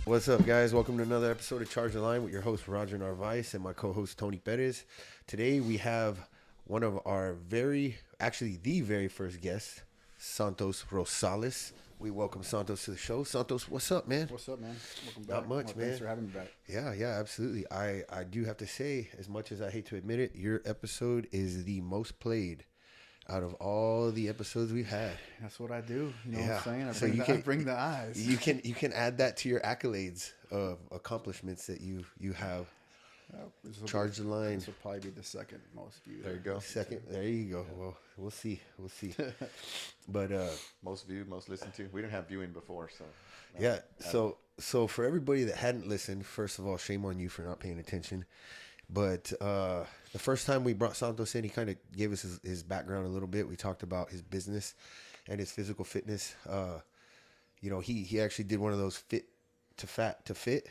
What's up, guys? Welcome to another episode of Charge the Line with your host, Roger Narvaez, and my co-host, Tony Perez. Today, we have one of our the very first guest, Santos Rosales. We welcome Santos to the show. Santos, what's up, man? What's up, man? Welcome back. Not much, man. Thanks for having me back. Yeah, absolutely. I do have to say, as much as I hate to admit it, your episode is the most played out of all the episodes we've had. That's what I do. You know Yeah. what I'm So saying? you I can- bring the eyes. You can add that to your accolades of accomplishments that you have. Charge the Line. This will probably be the second most viewed. There you go. Second, there you go. Yeah. Well, we'll see. But Most viewed, most listened to. We didn't have viewing before, so. yeah. So for everybody that hadn't listened, first of all, shame on you for not paying attention. But the first time we brought Santos in, he kind of gave us his background a little bit. We talked about his business and his physical fitness. He actually did one of those fit to fat to fit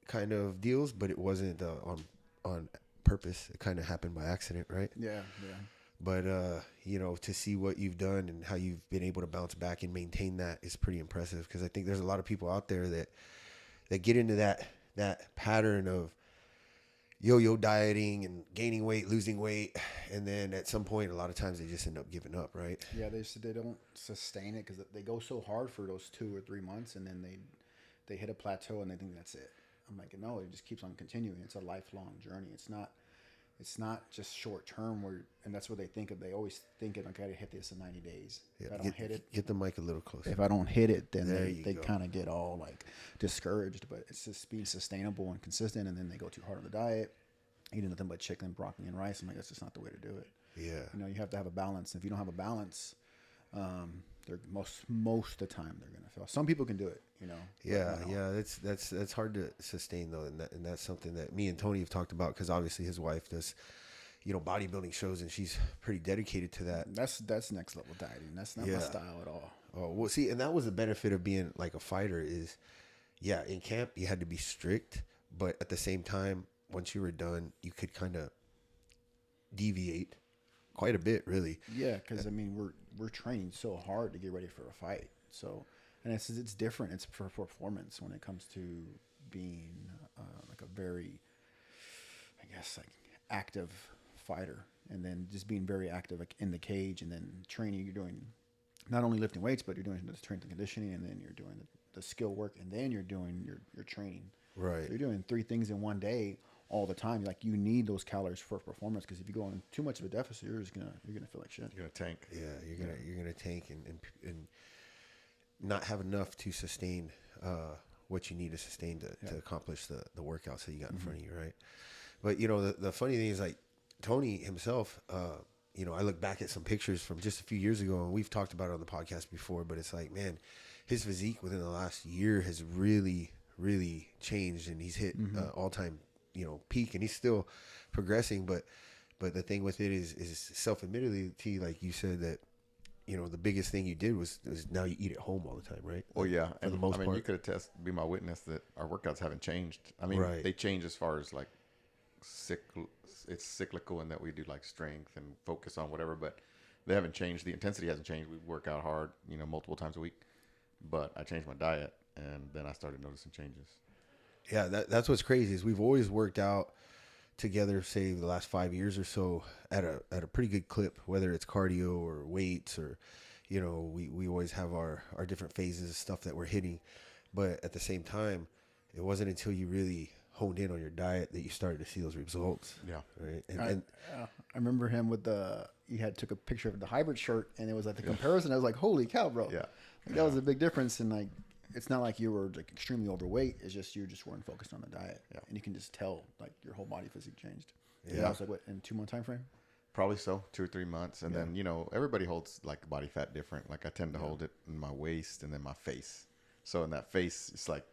kind of deals, but it wasn't on purpose. It kind of happened by accident, right? Yeah. But to see what you've done and how you've been able to bounce back and maintain that is pretty impressive. Because I think there's a lot of people out there that get into that pattern of yo-yo dieting and gaining weight, losing weight, and then at some point, a lot of times they just end up giving up, right? Yeah, they don't sustain it because they go so hard for those 2 or 3 months, and then they hit a plateau and they think that's it. I'm like, no, it just keeps on continuing. It's a lifelong journey. It's not just short term and that's what they think of. They always think I gotta hit this in 90 days. Yeah, If I don't hit it, get the mic a little closer. if I don't hit it, then There you they go. kind of get all like discouraged. But it's just being sustainable and consistent, and then they go too hard on the diet, eating nothing but chicken, broccoli, and rice. I'm like, that's just not the way to do it. Yeah. You have to have a balance. If you don't have a balance, they're most of the time they're gonna fail. Some people can do it, Yeah. That's hard to sustain though, and that's something that me and Tony have talked about because obviously his wife does, bodybuilding shows and she's pretty dedicated to that. That's next level dieting. That's not my style at all. Oh well, see, and that was the benefit of being like a fighter is, in camp you had to be strict, but at the same time, once you were done, you could kind of deviate quite a bit, really. Yeah, because we're training so hard to get ready for a fight. So, and it's different. It's for performance when it comes to being like a very, I guess, like active fighter, and then just being very active like in the cage, and then training. You're doing not only lifting weights, but you're doing the strength and conditioning, and then you're doing the skill work, and then you're doing your training. Right. So you're doing 3 things in one day all the time. Like you need those calories for performance, because if you go in too much of a deficit, you're gonna feel like shit. You're going to tank. Yeah, you're gonna tank and not have enough to sustain what you need to sustain to accomplish the workouts that you got in front of you, right? But the funny thing is, like, Tony himself, I look back at some pictures from just a few years ago, and we've talked about it on the podcast before, but it's like, man, his physique within the last year has really, really changed, and he's hit all-time, peak, and he's still progressing. But the thing with it is self-admittedly, like you said, that, the biggest thing you did was now you eat at home all the time, right? Oh, yeah. For the most part. You could attest, be my witness that our workouts haven't changed. Right. They change as far as like it's cyclical in that we do like strength and focus on whatever, but they haven't changed. The intensity hasn't changed. We work out hard, multiple times a week, but I changed my diet, and then I started noticing changes. Yeah, that's what's crazy is we've always worked out together, say the last 5 years or so, at a pretty good clip, whether it's cardio or weights or, we always have our different phases of stuff that we're hitting. But at the same time, it wasn't until you really honed in on your diet that you started to see those results. Yeah. Right. I remember him with took a picture of the hybrid shirt, and it was like the comparison. I was like, holy cow, bro. Yeah. That was a big difference. And like, it's not like you were like extremely overweight. It's just you just weren't focused on the diet. Yeah. And you can just tell like your whole body physique changed. Yeah. That was like what, in 2 month time frame? Probably so, 2 or 3 months. And then, everybody holds like body fat different. Like I tend to hold it in my waist and then my face. So in that face, it's like,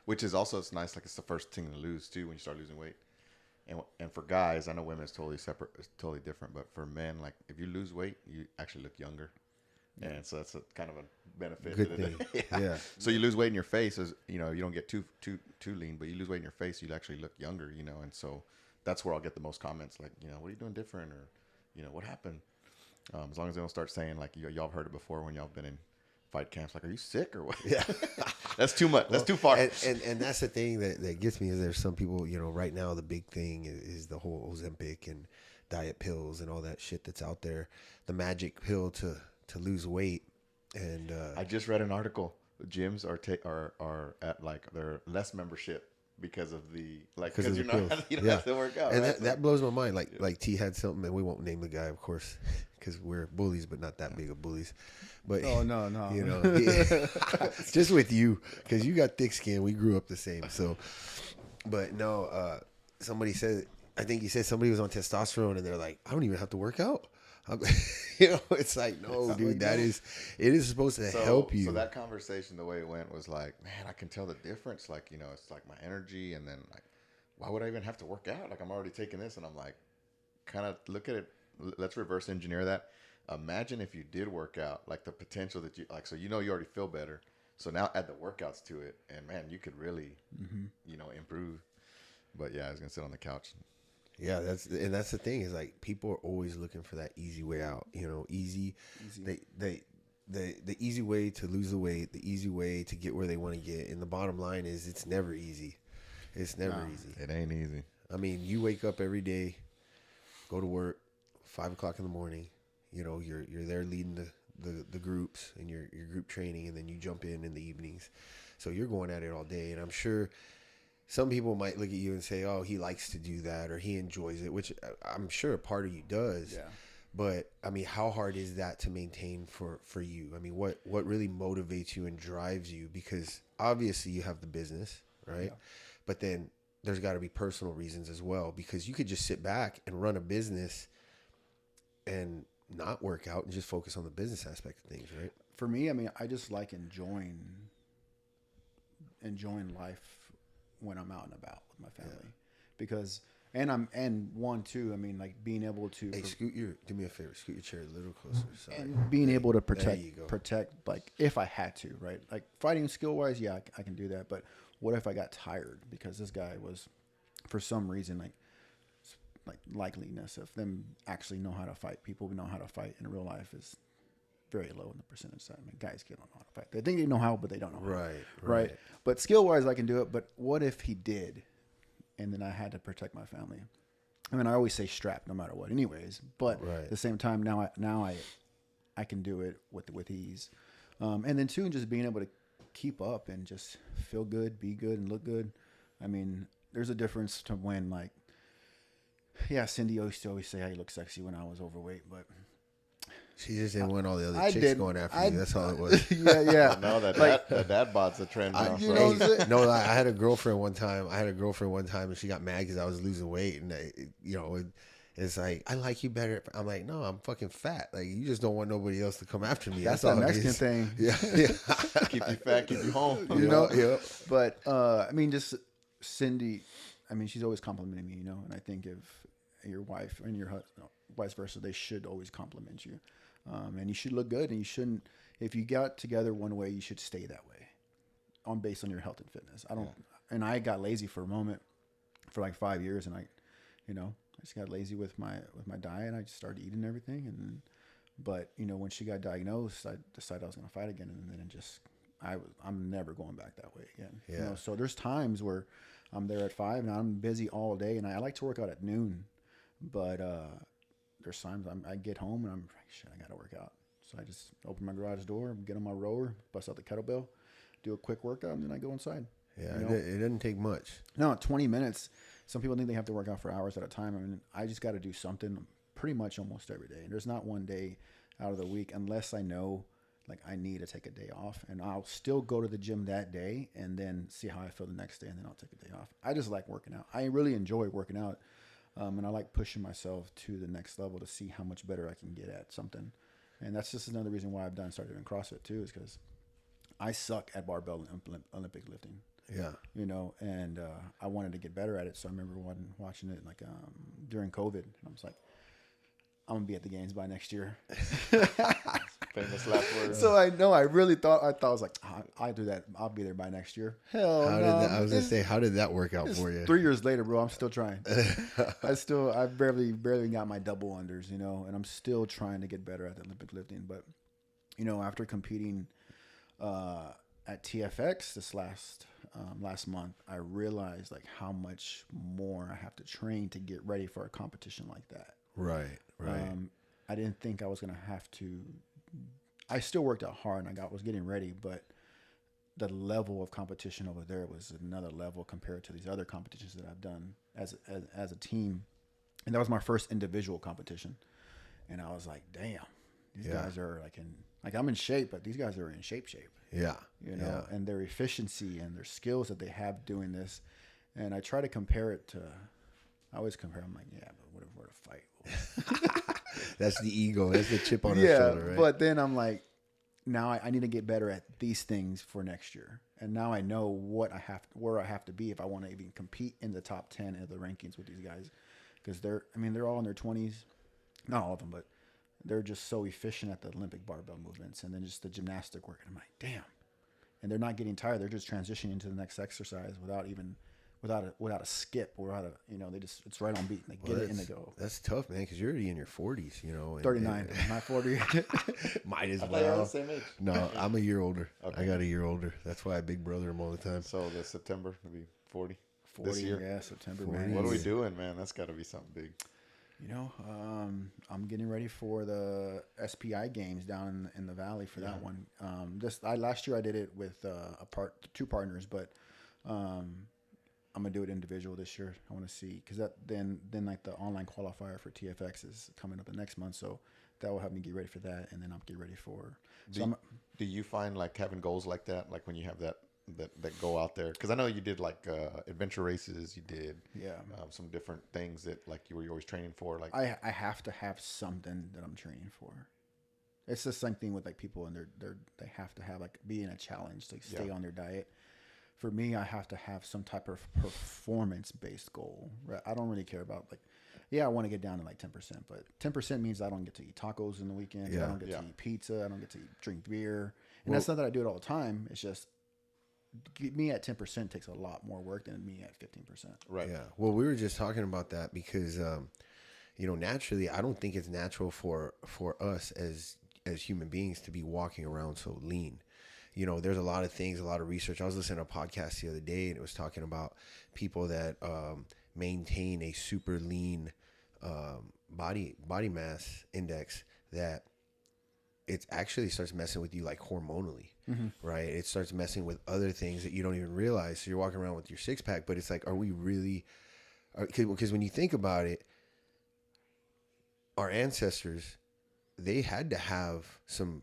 which is also, it's nice. Like it's the first thing to lose too, when you start losing weight. And for guys, I know women is totally separate, it's totally different. But for men, like if you lose weight, you actually look younger. And so that's a kind of a benefit. Good thing. Yeah. So you lose weight in your face, as you don't get too lean, but you lose weight in your face, you actually look younger, and so that's where I'll get the most comments, like, what are you doing different, or what happened? As long as they don't start saying like, y'all have heard it before when y'all been in fight camps. Like, are you sick or what? Yeah. That's too much. That's too far. And that's the thing that gets me is there's some people, right now the big thing is the whole Ozempic and diet pills and all that shit that's out there. The magic pill to lose weight. And I just read an article. The gyms are at like their less membership because of the because you don't have to work out. And right? that blows my mind. Like T had something, and we won't name the guy, of course, because we're bullies, but not that big of bullies. But no. Just with you, because you got thick skin. We grew up the same. So, but no, somebody said, I think he said somebody was on testosterone, and they're like, I don't even have to work out. It's like, no, dude, it is supposed to help you. So that conversation, the way it went was like, man, I can tell the difference. Like, it's like my energy, and then like, why would I even have to work out? Like, I'm already taking this, and I'm like, kind of look at it. Let's reverse engineer that. Imagine if you did work out, like the potential that you like. So you already feel better. So now add the workouts to it, and man, you could really, improve. But yeah, I was gonna sit on the couch. Yeah, that's the thing is like people are always looking for that easy way out. Easy. The easy way to lose the weight, the easy way to get where they want to get. And the bottom line is it's never easy. It's never easy. It ain't easy. I mean, you wake up every day, go to work, 5 o'clock in the morning. You're there leading the groups and your group training, and then you jump in the evenings. So you're going at it all day, and I'm sure some people might look at you and say, oh, he likes to do that or he enjoys it, which I'm sure a part of you does. Yeah. But, I mean, how hard is that to maintain for you? I mean, what really motivates you and drives you? Because obviously you have the business, right? Yeah. But then there's got to be personal reasons as well, because you could just sit back and run a business and not work out and just focus on the business aspect of things, right? For me, I mean, I just like enjoying life when I'm out and about with my family, because one too. I mean, like being able to. Hey, do me a favor. Scoot your chair a little closer. Sorry. And being able to protect, like if I had to, right? Like fighting skill wise, yeah, I can do that. But what if I got tired because this guy was, for some reason, like likeliness of them actually know how to fight. People who know how to fight in real life is very low in the percentage side. I mean, guys don't know how to fight. They think they know how, but they don't know how. Right. But skill-wise, I can do it. But what if he did, and then I had to protect my family? I mean, I always say strapped no matter what anyways. But at the same time, now I can do it with ease. And then, too, just being able to keep up and just feel good, be good, and look good. I mean, there's a difference to when, like, yeah, Cindy used to always say I look sexy when I was overweight, but she just didn't want all the other chicks going after you. That's all it was. Yeah. No, that dad bod's a trend now. No, I had a girlfriend one time. And she got mad because I was losing weight, and it's like, I like you better. I'm like, no, I'm fucking fat. Like, you just don't want nobody else to come after me. That's that Mexican thing. Yeah. Keep you fat, keep you home. Yeah. But I mean, just Cindy. I mean, she's always complimenting me, and I think if your wife and your husband, vice versa, they should always compliment you. And you should look good, and you shouldn't, if you got together one way, you should stay that way based on your health and fitness. And I got lazy for a moment for like 5 years, and I just got lazy with my diet, and I just started eating everything. But when she got diagnosed, I decided I was going to fight again. And then I'm never going back that way again. Yeah. So there's times where I'm there at 5 and I'm busy all day, and I like to work out at noon, but there's times I get home and I'm like, shit, I got to work out. So I just open my garage door, get on my rower, bust out the kettlebell, do a quick workout, and then I go inside. Yeah, it doesn't take much. No, 20 minutes. Some people think they have to work out for hours at a time. I mean, I just got to do something pretty much almost every day. And there's not one day out of the week unless I know like I need to take a day off, and I'll still go to the gym that day and then see how I feel the next day, and then I'll take a day off. I just like working out. I really enjoy working out, and I like pushing myself to the next level to see how much better I can get at something. And that's just another reason why I've started doing CrossFit too, is because I suck at barbell Olympic lifting. Yeah. And I wanted to get better at it. So I remember watching it like during COVID, and I was like, I'm gonna be at the games by next year. Famous last word. So I was like, I do that. I'll be there by next year. Hell no. I was gonna say, how did that work out for you? 3 years later, bro, I'm still trying. I barely got my double unders, and I'm still trying to get better at the Olympic lifting. But, after competing At TFX this last month, I realized like how much more I have to train to get ready for a competition like that. Right. I didn't think I was gonna have to. I still worked out hard and was getting ready, but the level of competition over there was another level compared to these other competitions that I've done as a team, and that was my first individual competition, and I was like, damn, these guys are I'm in shape, but these guys are in shape. Yeah. And their efficiency and their skills that they have doing this. And I try to compare it to, I always compare, I'm like, yeah, but what if we're to fight? That's the ego. That's the chip on our shoulder, right? But then I'm like, now I need to get better at these things for next year. And now I know where I have to be if I want to even compete in the top 10 of the rankings with these guys. Because they're all in their 20s. Not all of them, but they're just so efficient at the Olympic barbell movements and then just the gymnastic work. And I'm like, damn. And they're not getting tired. They're just transitioning to the next exercise without a skip or it's right on beat. They get it and they go. That's tough, man, because you're already in your 40s, 39, not 40. Might as I thought you were well. the same age. No, I'm a year older. Okay. I got a year older. That's why I big brother him all the time. So the September will be 40. 40 this year. Yeah, September. 40. Man. What are we doing, man? That's got to be something big. I'm getting ready for the SPI games down in the valley for that one. Last year I did it with two partners, but I'm gonna do it individual this year. I want to see because then like the online qualifier for TFX is coming up the next month, so that will help me get ready for that, and then I'll get ready for. Do you find like having goals like that, like when you have that go out there? Because I know you did like adventure races, you did some different things that like you were always training for. Like I have to have something that I'm training for. It's the same thing with like people and they have to have like be in a challenge to stay on their diet. For me, I have to have some type of performance-based goal. Right? I don't really care about like, I want to get down to like 10%, but 10% means I don't get to eat tacos in the weekend. I don't get to eat pizza. I don't get to drink beer. And that's not that I do it all the time. It's just me at 10% takes a lot more work than me at 15%. Right. Yeah. Well, we were just talking about that because, naturally, I don't think it's natural for us as human beings to be walking around so lean. There's a lot of things, a lot of research. I was listening to a podcast the other day, and it was talking about people that maintain a super lean body mass index that it actually starts messing with you like hormonally, right? It starts messing with other things that you don't even realize. So you're walking around with your six pack, but it's like, are we really? Because when you think about it, our ancestors, they had to have some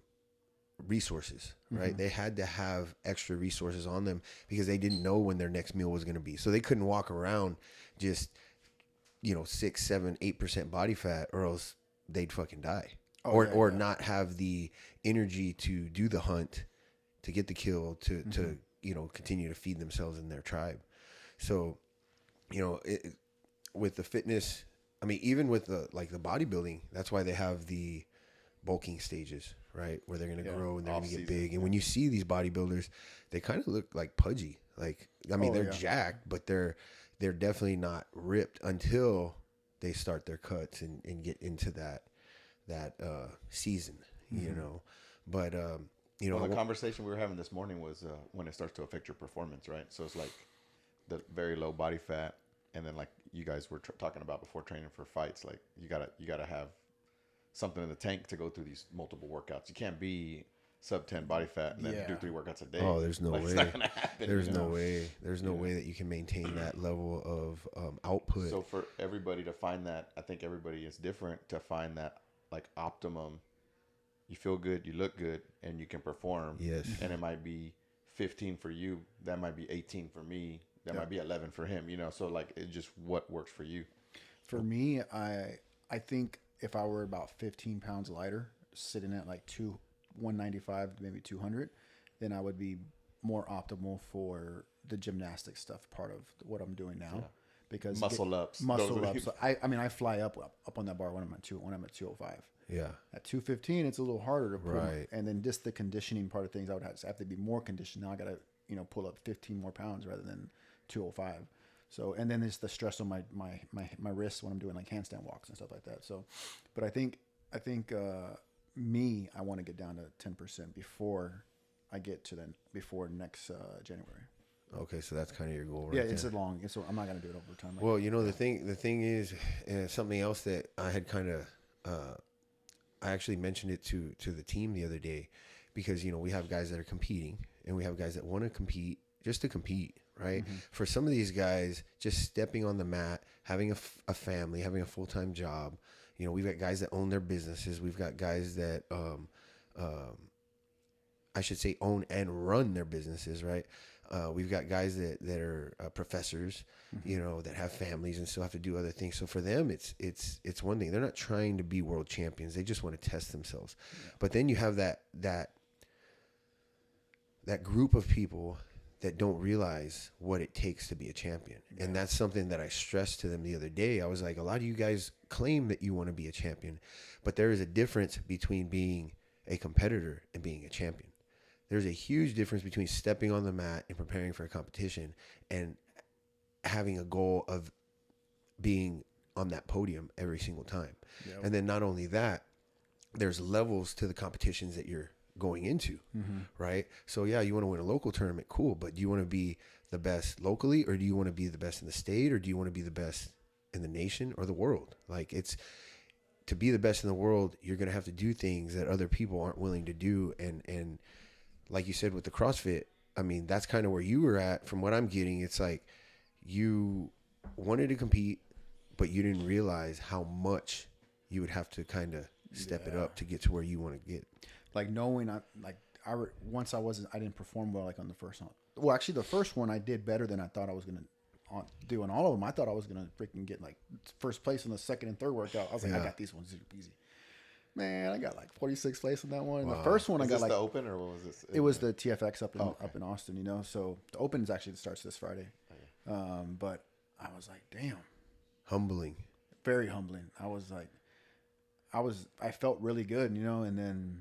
resources, right? They had to have extra resources on them because they didn't know when their next meal was going to be. So they couldn't walk around just, 6, 7, 8% body fat, or else they'd fucking die. Or not have the energy to do the hunt, to get the kill, to continue to feed themselves and their tribe. So, with the fitness, I mean, even with the bodybuilding, that's why they have the bulking stages, right? Where they're going to grow and they're going to get big. And when you see these bodybuilders, they kind of look like pudgy. Like, I mean, they're jacked, but they're definitely not ripped until they start their cuts and get into that season, but the conversation we were having this morning was when it starts to affect your performance, right? So it's like the very low body fat, and then like you guys were talking about before training for fights, like you gotta have something in the tank to go through these multiple workouts. You can't be sub 10 body fat and then do 3 workouts a day. Oh, there's no way. It's not gonna happen. There's no way. There's no way that you can maintain that level of output. So for everybody to find that, I think everybody is different to find that like optimum. You feel good, you look good, and you can perform. Yes. And it might be 15 for you. That might be 18 for me. That might be 11 for him. So like it's just what works for you. For me, I think if I were about 15 pounds lighter, sitting at like 195, maybe 200, then I would be more optimal for the gymnastic stuff part of what I'm doing now. Yeah. Because muscle ups. So I fly up on that bar when I'm at 205. Yeah. At 215, it's a little harder to pull. Right. And then just the conditioning part of things, I would have to be more conditioned. Now I got to pull up 15 more pounds rather than 205. So, and then there's the stress on my wrists when I'm doing like handstand walks and stuff like that. So, but I think I want to get down to 10% before I get to then before next January. Okay, so that's kind of your goal, right? Yeah, it's there. a long. I'm not gonna do it over time. Well, you know, the thing is, something else that I had kind of, I actually mentioned it to the team the other day, because, you know, we have guys that are competing and we have guys that want to compete just to compete, right? Mm-hmm. For some of these guys, just stepping on the mat, having a family, having a full-time job, you know, we've got guys that own their businesses. We've got guys that, I should say, own and run their businesses, right? We've got guys that are professors, you know, that have families and still have to do other things. So for them, it's one thing. They're not trying to be world champions. They just want to test themselves. Yeah. But then you have that group of people that don't realize what it takes to be a champion. Yeah. And that's something that I stressed to them the other day. I was like, a lot of you guys claim that you want to be a champion, but there is a difference between being a competitor and being a champion. There's a huge difference between stepping on the mat and preparing for a competition and having a goal of being on that podium every single time. Yep. And then not only that, there's levels to the competitions that you're going into, right? So yeah, you want to win a local tournament, cool, but do you want to be the best locally, or do you want to be the best in the state, or do you want to be the best in the nation or the world? Like, it's to be the best in the world, you're going to have to do things that other people aren't willing to do. And like you said with the CrossFit, I mean, that's kind of where you were at. From what I'm getting, it's like you wanted to compete, but you didn't realize how much you would have to kind of step it up to get to where you want to get. Like knowing, I didn't perform well, like on the first one. Well, actually, the first one I did better than I thought I was gonna do on all of them. I thought I was gonna freaking get like first place in the second and third workout. I was like, I got these ones super easy. Man, I got like 46th place in that one. Wow. The first one I got like the Open, or what was this? It was the TFX up in Austin, you know. So the Open is actually starts this Friday. But I was like, damn, humbling, very humbling. I felt really good, you know, and then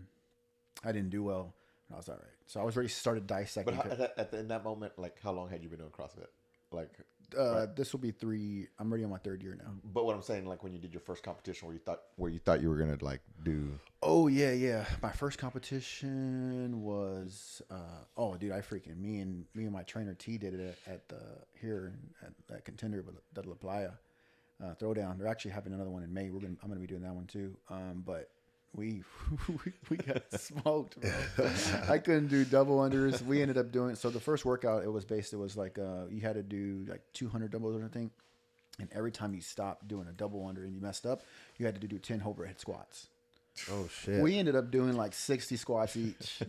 I didn't do well. And I was all right. So I was already started dissecting. But in that moment, like, how long had you been doing CrossFit? Like, this will be 3. I'm already on my 3rd year now. But what I'm saying, like, when you did your first competition, where you thought you were gonna like do. Oh yeah. My first competition was, dude, I freaking me and my trainer T did it at that Contender at La Playa throwdown. They're actually having another one in May. I'm gonna be doing that one too. But we got smoked, bro. I couldn't do double unders. We ended up doing, so the first workout, it was like you had to do like 200 double unders, I think, and every time you stopped doing a double under and you messed up, you had to do 10 overhead squats. Oh shit. We ended up doing like 60 squats each.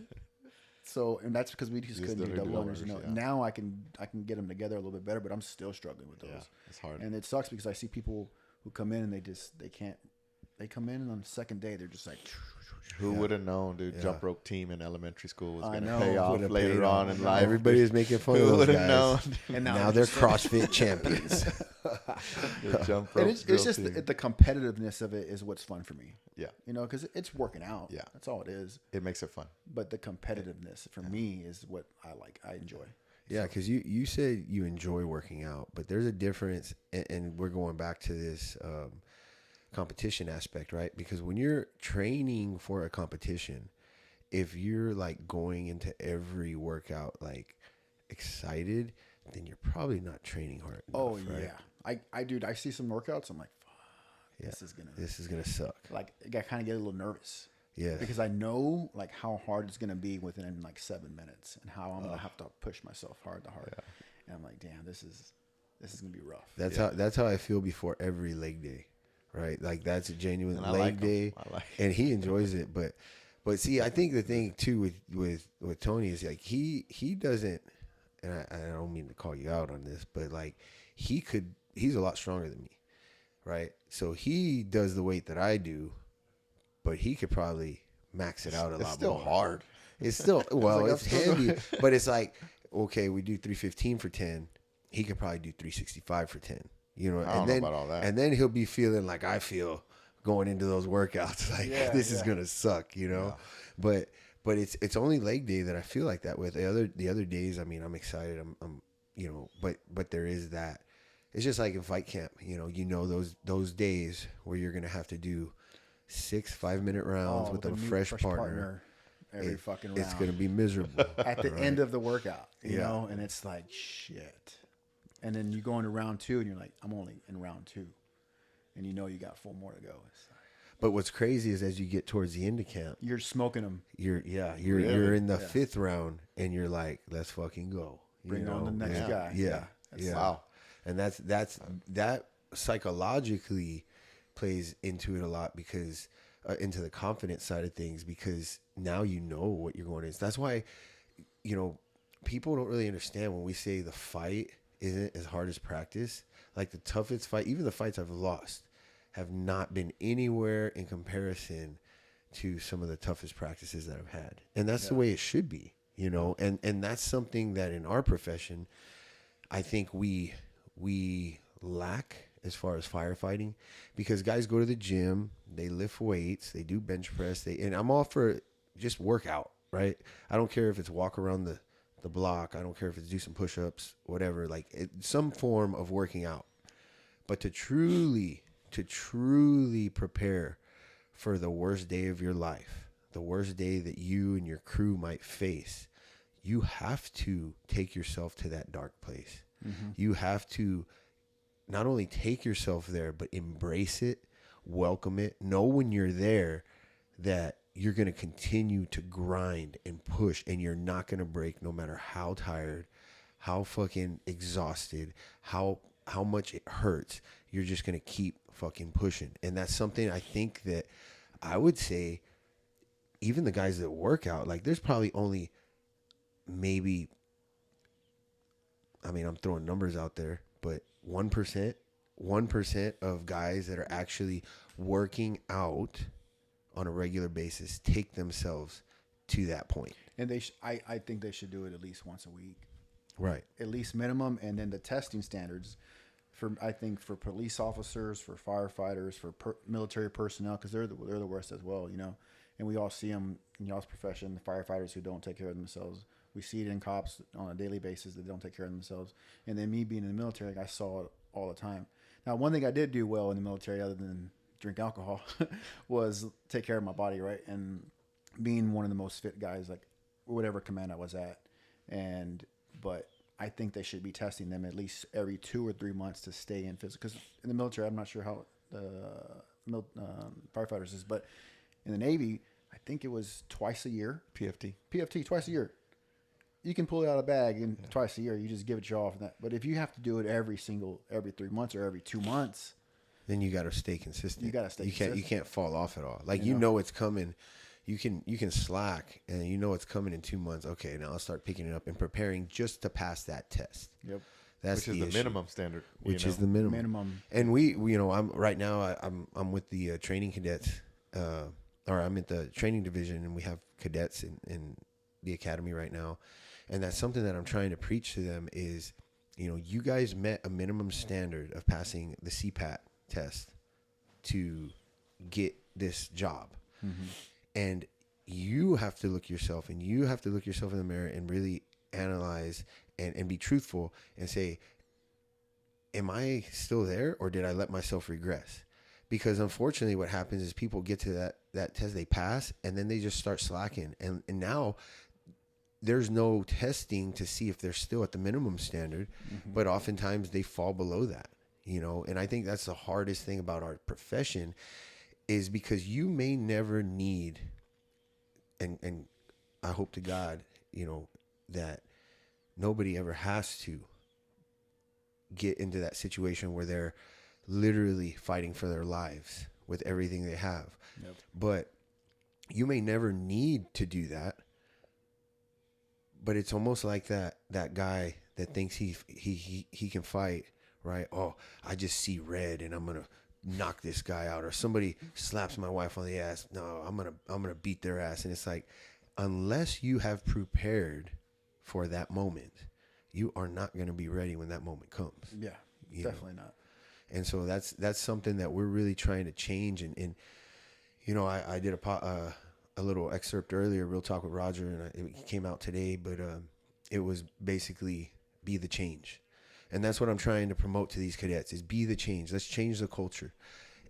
So, and that's because we just couldn't do double unders. You know, now I can get them together a little bit better, but I'm still struggling with those. Yeah, it's hard. And it sucks because I see people who come in and they can't. They come in and on the second day they're just like. Who would have known, dude? Jump rope team in elementary school was going to pay off later on in life. Everybody was making fun of those guys. Known? And now they're CrossFit champions. Jump rope. It's just the competitiveness of it is what's fun for me. Yeah, you know, because it's working out. Yeah, that's all it is. It makes it fun. But the competitiveness for me is what I like. I enjoy. Yeah, because you said you enjoy working out, but there's a difference, and we're going back to this competition aspect, right? Because when you're training for a competition, if you're like going into every workout like excited, then you're probably not training hard enough. Oh right? Yeah, I see some workouts, I'm like, fuck, this is gonna suck. Like I kind of get a little nervous. Yeah, because I know like how hard it's gonna be within like 7 minutes, and how I'm gonna have to push myself hard. Yeah. And I'm like, damn, this is gonna be rough. That's how I feel before every leg day, right? Like that's a genuine leg day, and he enjoys it. But see, I think the thing too with Tony is like he doesn't, and I don't mean to call you out on this, but like he's a lot stronger than me, right? So he does the weight that I do. But he could probably max it out a lot more. It's still hard. It's still, well, it's handy. But it's like, okay, we do 315 for 10. He could probably do 365 for 10. You know, I don't know about all that. And then he'll be feeling like I feel going into those workouts. Like, this is going to suck, you know? Yeah. But it's only leg day that I feel like that with. The other days, I mean, I'm excited. I'm you know, but there is that. It's just like in fight camp, you know those days where you're going to have to do 6 5-minute rounds with a fresh partner. every fucking round. It's gonna be miserable At the end of the workout, you Yeah. know, and it's like shit. And then you go into round 2, and you're like, I'm only in round 2, and you know you got 4 more to go. It's like, But what's crazy is as you get towards the end of camp, you're smoking them. you're Really? in the 5th round, and you're like, let's fucking go. Bring on the next guy. Yeah. That's- Wow. And that psychologically plays into it a lot because into the confidence side of things, because now you know what you're going into. That's why, people don't really understand when we say the fight isn't as hard as practice. Like the toughest fight, even the fights I've lost, have not been anywhere in comparison to some of the toughest practices that I've had. And that's the way it should be, and that's something that in our profession, I think we lack as far as firefighting, because guys go to the gym, they lift weights, they do bench press, and I'm all for just workout, right? I don't care if it's walk around the block. I don't care if it's do some push-ups, whatever, like some form of working out. But to truly prepare for the worst day of your life, the worst day that you and your crew might face, you have to take yourself to that dark place. Mm-hmm. You have to not only take yourself there, but embrace it, welcome it, know when you're there that you're going to continue to grind and push, and you're not going to break no matter how tired, how fucking exhausted, how much it hurts. You're just going to keep fucking pushing. And that's something I think that I would say even the guys that work out, like there's probably only maybe, I'm throwing numbers out there, but 1% of guys that are actually working out on a regular basis take themselves to that point. And I think they should do it at least once a week. Right. At least minimum. And then the testing standards I think for police officers, for firefighters, for military personnel, because they're the worst as well, And we all see them in y'all's profession, the firefighters who don't take care of themselves. We see it in cops on a daily basis that don't take care of themselves. And then me being in the military, I saw it all the time. Now, one thing I did do well in the military, other than drink alcohol, was take care of my body, right? And being one of the most fit guys, like whatever command I was at. But I think they should be testing them at least every 2 or 3 months to stay in physical. Because in the military, I'm not sure how the firefighters is, but in the Navy, I think it was twice a year. PFT, twice a year. You can pull it out of a bag and twice a year. You just give it your off. But if you have to do it every 3 months or every 2 months, then you got to stay consistent. You can't fall off at all. Like it's coming. You can slack, and it's coming in 2 months. Okay, now I'll start picking it up and preparing just to pass that test. Yep. That's which is the minimum standard. Which is the minimum. And we I'm right now. I'm with the training cadets, or I'm at the training division, and we have cadets in the academy right now. And that's something that I'm trying to preach to them is, you guys met a minimum standard of passing the CPAT test to get this job. Mm-hmm. And you have to look yourself, and you have to look yourself in the mirror and really analyze and be truthful and say, am I still there, or did I let myself regress? Because unfortunately what happens is people get to that test, they pass, and then they just start slacking. And now there's no testing to see if they're still at the minimum standard, but oftentimes they fall below that, and I think that's the hardest thing about our profession is because you may never need, and I hope to God, that nobody ever has to get into that situation where they're literally fighting for their lives with everything they have. Yep. But you may never need to do that. But it's almost like that guy that thinks he can fight, right? Oh, I just see red and I'm gonna knock this guy out. Or somebody slaps my wife on the ass. No, I'm gonna beat their ass. And it's like, unless you have prepared for that moment, you are not gonna be ready when that moment comes. Yeah, definitely not. And so that's something that we're really trying to change. And I did a little excerpt earlier, Real Talk with Roger, and it came out today, but it was basically be the change. And that's what I'm trying to promote to these cadets is be the change. Let's change the culture.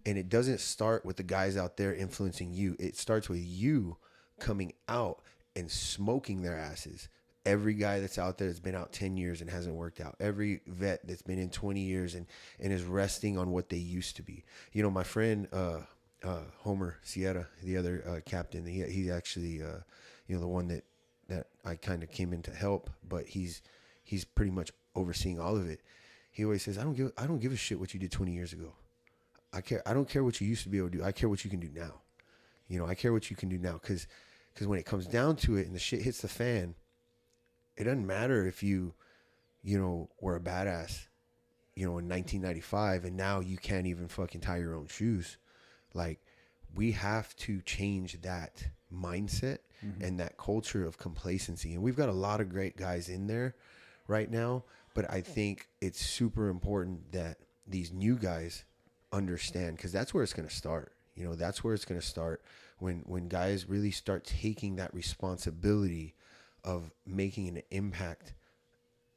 And it doesn't start with the guys out there influencing you. It starts with you coming out and smoking their asses. Every guy that's out there that's been out 10 years and hasn't worked out. Every vet that's been in 20 years and is resting on what they used to be. You know, my friend Homer Sierra, the other captain, he's actually the one that I kind of came in to help, but he's pretty much overseeing all of it. He always says, I don't give a shit what you did 20 years ago. I don't care what you used to be able to do. I care what you can do now. You know, I care what you can do now, because when it comes down to it and the shit hits the fan, it doesn't matter if you were a badass, in 1995 and now you can't even fucking tie your own shoes. Like, we have to change that mindset and that culture of complacency. And we've got a lot of great guys in there right now, but I think it's super important that these new guys understand, because that's where it's going to start. That's where it's going to start when guys really start taking that responsibility of making an impact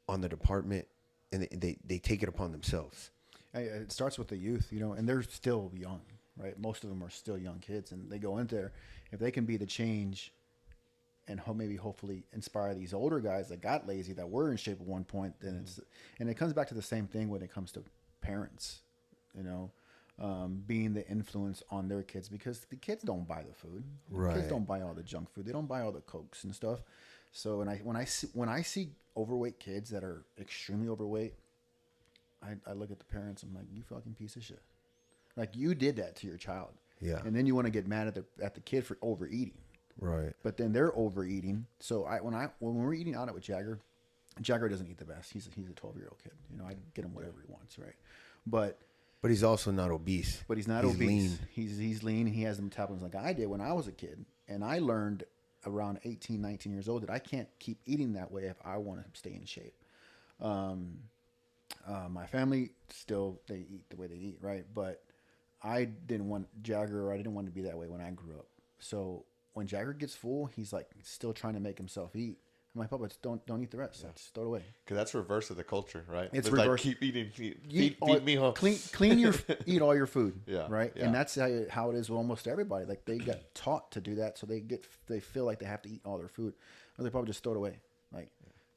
on the department, and they take it upon themselves. It starts with the youth, and they're still young, right? Most of them are still young kids, and they go in there. If they can be the change and hopefully inspire these older guys that got lazy, that were in shape at one point, then and it comes back to the same thing when it comes to parents, being the influence on their kids, because the kids don't buy the food. The kids don't buy all the junk food. They don't buy all the Cokes and stuff. So when I see overweight kids that are extremely overweight, I look at the parents. I'm like, you fucking piece of shit. Like, you did that to your child. Yeah. And then you want to get mad at the kid for overeating. Right. But then they're overeating. So when we're eating out with Jagger doesn't eat the best. He's a 12-year-old kid. I get him whatever he wants, right? But he's also not obese. But he's not obese. Lean. He's lean. He has the metabolism like I did when I was a kid. And I learned around 18, 19 years old that I can't keep eating that way if I want to stay in shape. My family still, they eat the way they eat, right? But I didn't want Jagger, or I didn't want to be that way when I grew up. So when Jagger gets full, he's like still trying to make himself eat. I'm like, Papa, don't eat the rest. Just throw it away. Because that's reverse of the culture, right? It's reverse. Like, keep eating, feed me, huh? Eat all your food. Yeah, right. Yeah. And that's how it is with almost everybody. Like, they got taught to do that, so they feel like they have to eat all their food. Or they probably just throw it away. Like,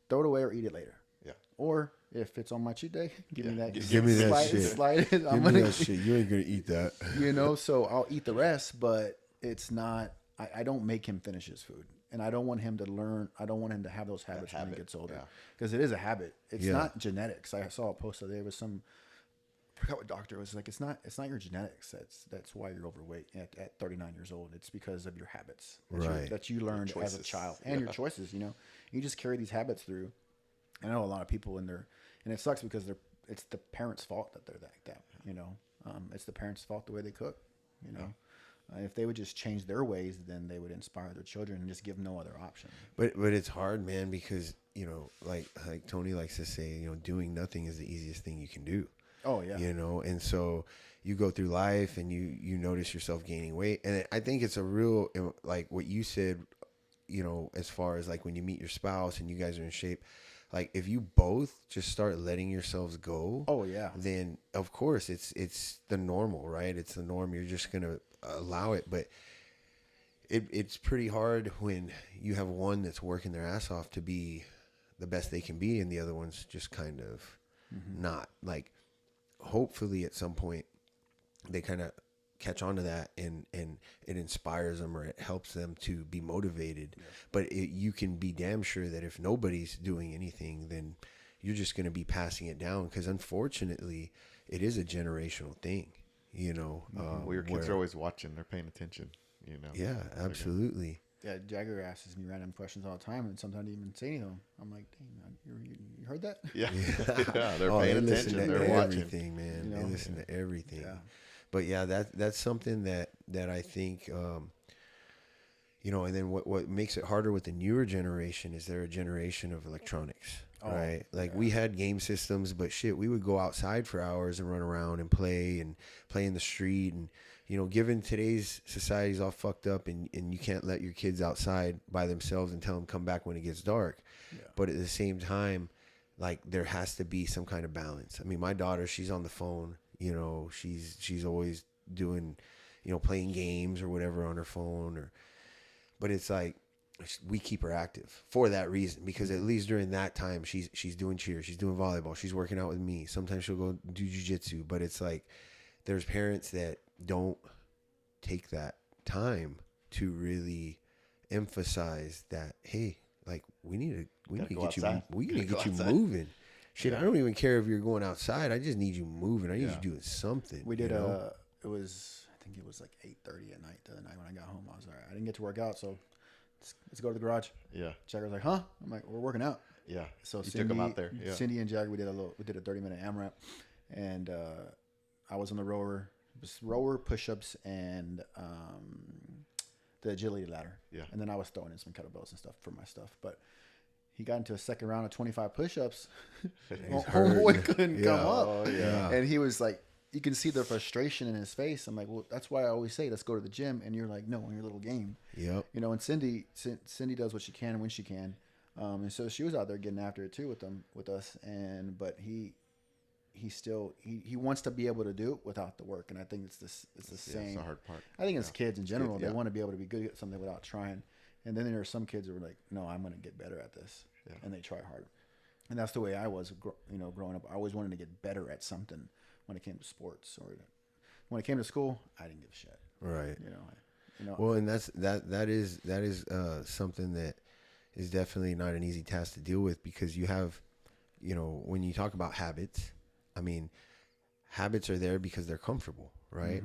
throw it away or eat it later. Yeah. Or if it's on my cheat day, give me that. Give me that shit. Slide it. Give me that shit. You ain't gonna eat that. So I'll eat the rest, but it's not. I don't make him finish his food. And I don't want him to learn. I don't want him to have those habits when he gets older, because it is a habit. It's not genetics. I saw a post today. There was some. I forgot what doctor it was like. It's not your genetics. That's why you're overweight at 39 years old. It's because of your habits that you learned as a child and your choices. You just carry these habits through. I know a lot of people in there, and it sucks because it's the parents' fault that they're like that. It's the parents' fault the way they cook. If they would just change their ways, then they would inspire their children and just give no other option. But it's hard, man, because like Tony likes to say, doing nothing is the easiest thing you can do. Oh yeah. And so you go through life and you notice yourself gaining weight, and I think it's a real, like what you said, as far as like when you meet your spouse and you guys are in shape. Like, if you both just start letting yourselves go, oh yeah, then of course it's the normal, right? It's the norm. You're just gonna allow it, but it's pretty hard when you have one that's working their ass off to be the best they can be, and the other one's just kind of not. Like, hopefully at some point they kind of catch on to that, and it inspires them, or it helps them to be motivated. Yeah. But you can be damn sure that if nobody's doing anything, then you're just going to be passing it down, because unfortunately it is a generational thing, well, your kids are always watching, they're paying attention, Yeah, absolutely. Yeah, Jagger asks me random questions all the time, and sometimes I even say anything. I'm like, dang, you heard that? Yeah. They're paying attention, they're watching everything, man. They listen to everything. Yeah. But yeah, that's something that I think, and then what makes it harder with the newer generation is they're a generation of electronics, right? Like, we had game systems, but shit, we would go outside for hours and run around and play in the street. And, given today's society's all fucked up, and you can't let your kids outside by themselves and tell them come back when it gets dark. Yeah. But at the same time, like, there has to be some kind of balance. I mean, my daughter, she's on the phone. She's always doing, playing games or whatever on her phone, but it's like, we keep her active for that reason, because at least during that time she's doing cheer, she's doing volleyball, she's working out with me. Sometimes she'll go do jiu-jitsu, but it's like there's parents that don't take that time to really emphasize that, hey, like we need to get you moving. Shit, I don't even care if you're going outside. I just need you moving. I need you doing something. We did it was, I think it was like 8:30 at night the other night when I got home. I was like, I didn't get to work out, so let's go to the garage. Yeah. Jagger's like, huh? I'm like, we're working out. Yeah. So you took him out there. Yeah. Cindy and Jagger, we did a 30-minute AMRAP, and I was on the rower, push-ups, and the agility ladder. Yeah. And then I was throwing in some kettlebells and stuff for my stuff. But he got into a second round of 25 push-ups. Homeboy couldn't come up. Oh, yeah. And he was like, you can see the frustration in his face. I'm like, well, that's why I always say, let's go to the gym. And you're like, no, in your little game. Yep. You know, and Cindy does what she can when she can. And so she was out there getting after it too with us. But he still wants to be able to do it without the work. And I think it's the same. It's the hard part. I think it's kids in general. Yeah. They want to be able to be good at something without trying. And then there are some kids who are like, no, I'm going to get better at this. Yeah. And they try hard. And that's the way I was, growing up. I always wanted to get better at something when it came to sports, or when it came to school, I didn't give a shit. Right. You know. Well, and that is something that is definitely not an easy task to deal with, because you have, when you talk about habits, I mean, habits are there because they're comfortable, right?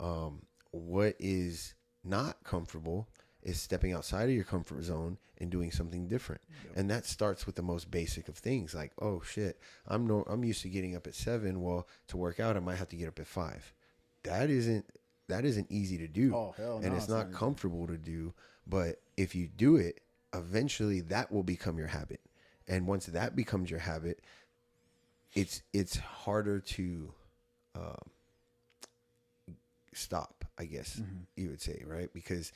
Mm-hmm. What is not comfortable is stepping outside of your comfort zone and doing something different. Yep. And that starts with the most basic of things, like, oh shit, I'm used to getting up at 7. Well, to work out, I might have to get up at 5. That isn't easy to do. Oh, hell no, and it's not comfortable to do. But if you do it, eventually that will become your habit. And once that becomes your habit, it's harder to stop, I guess you would say, right? Because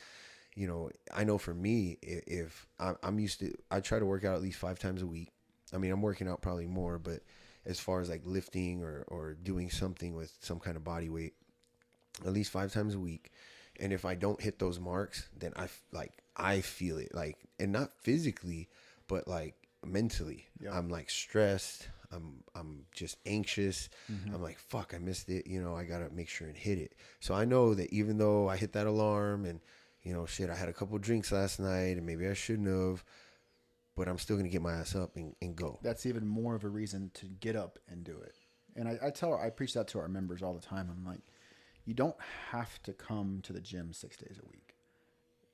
I know for me, if I'm used to, I try to work out at least 5 times a week. I mean, I'm working out probably more, but as far as like lifting or doing something with some kind of body weight, at least 5 times a week. And if I don't hit those marks, then I feel it, like, and not physically, but like mentally. Yep. I'm like stressed. I'm just anxious. Mm-hmm. I'm like, fuck, I missed it. I got to make sure and hit it. So I know that even though I hit that alarm and, shit, I had a couple of drinks last night and maybe I shouldn't have, but I'm still going to get my ass up and go. That's even more of a reason to get up and do it. And I preach that to our members all the time. I'm like, you don't have to come to the gym 6 days a week.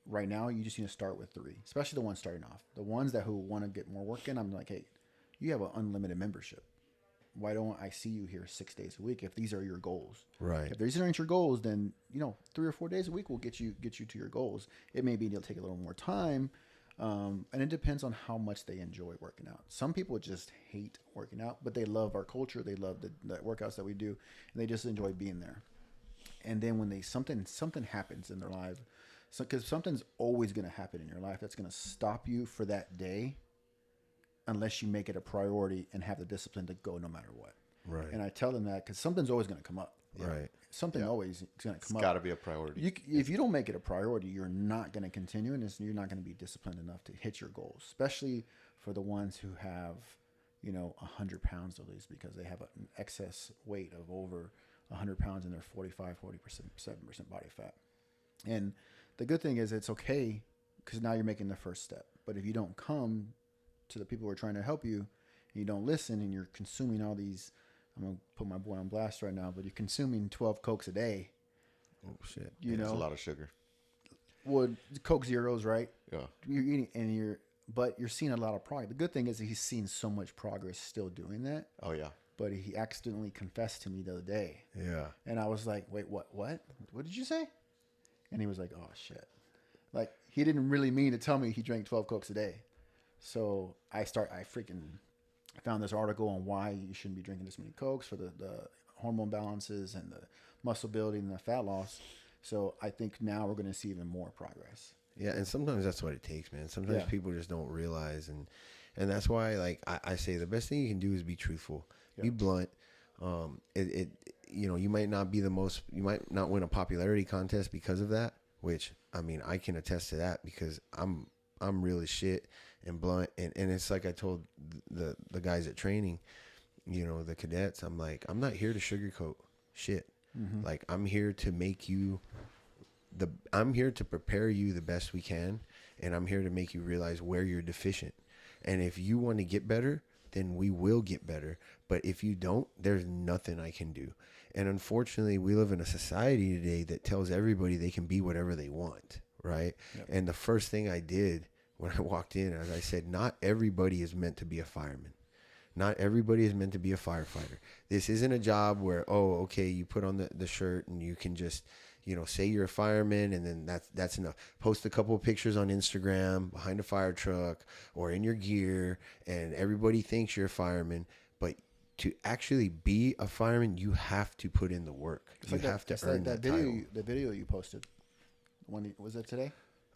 Right now, you just need to start with 3, especially the ones starting off. The ones who want to get more work in, I'm like, hey, you have an unlimited membership. Why don't I see you here 6 days a week if these are your goals? Right. If these aren't your goals, then 3 or 4 days a week will get you to your goals. It may be it'll take a little more time, and it depends on how much they enjoy working out. Some people just hate working out, but they love our culture. They love the workouts that we do, and they just enjoy being there. And then when something happens in their life, because something's always going to happen in your life that's going to stop you for that day, unless you make it a priority and have the discipline to go no matter what. Right. And I tell them that because something's always going to come up. Right. Something always is going to come up. It's got to be a priority. If you don't make it a priority, you're not going to continue, and you're not going to be disciplined enough to hit your goals, especially for the ones who have, 100 pounds to lose because they have an excess weight of over 100 pounds and they're 45, 40%, 7% body fat. And the good thing is it's okay because now you're making the first step. But if you don't come to the people who are trying to help you, and you don't listen, and you're consuming all these, I'm going to put my boy on blast right now, but you're consuming 12 Cokes a day. Oh, shit. That's a lot of sugar. Well, Coke Zeros, right? Yeah. You're eating, but you're seeing a lot of progress. The good thing is that he's seen so much progress still doing that. Oh, yeah. But he accidentally confessed to me the other day. Yeah. And I was like, wait, what? What did you say? And he was like, oh, shit. Like, he didn't really mean to tell me he drank 12 Cokes a day. So I freaking found this article on why you shouldn't be drinking this many Cokes for the hormone balances and the muscle building and the fat loss. So I think now we're going to see even more progress. Yeah, and sometimes that's what it takes, man. Sometimes people just don't realize, and that's why, like I say, the best thing you can do is be truthful, be blunt. You might not be you might not win a popularity contest because of that. Which, I mean, I can attest to that because I'm I'm real as shit and blunt. And it's like I told the guys at training, you know, the cadets, I'm like, I'm not here to sugarcoat shit. Like, I'm here to make you I'm here to prepare you the best we can, and I'm here to make you realize where you're deficient. And if you want to get better, then we will get better. But if you don't, there's nothing I can do. And unfortunately, we live in a society today that tells everybody they can be whatever they want, right? Yep. And the first thing I did when I walked in, as I said, not everybody is meant to be a fireman. Not everybody is meant to be a firefighter. This isn't a job where, oh, okay, you put on the shirt and you can just, you know, say you're a fireman and then that's enough. Post a couple of pictures on Instagram behind a fire truck or in your gear, and everybody thinks you're a fireman. But to actually be a fireman, you have to put in the work. You have to earn that title. The video you posted, was that today?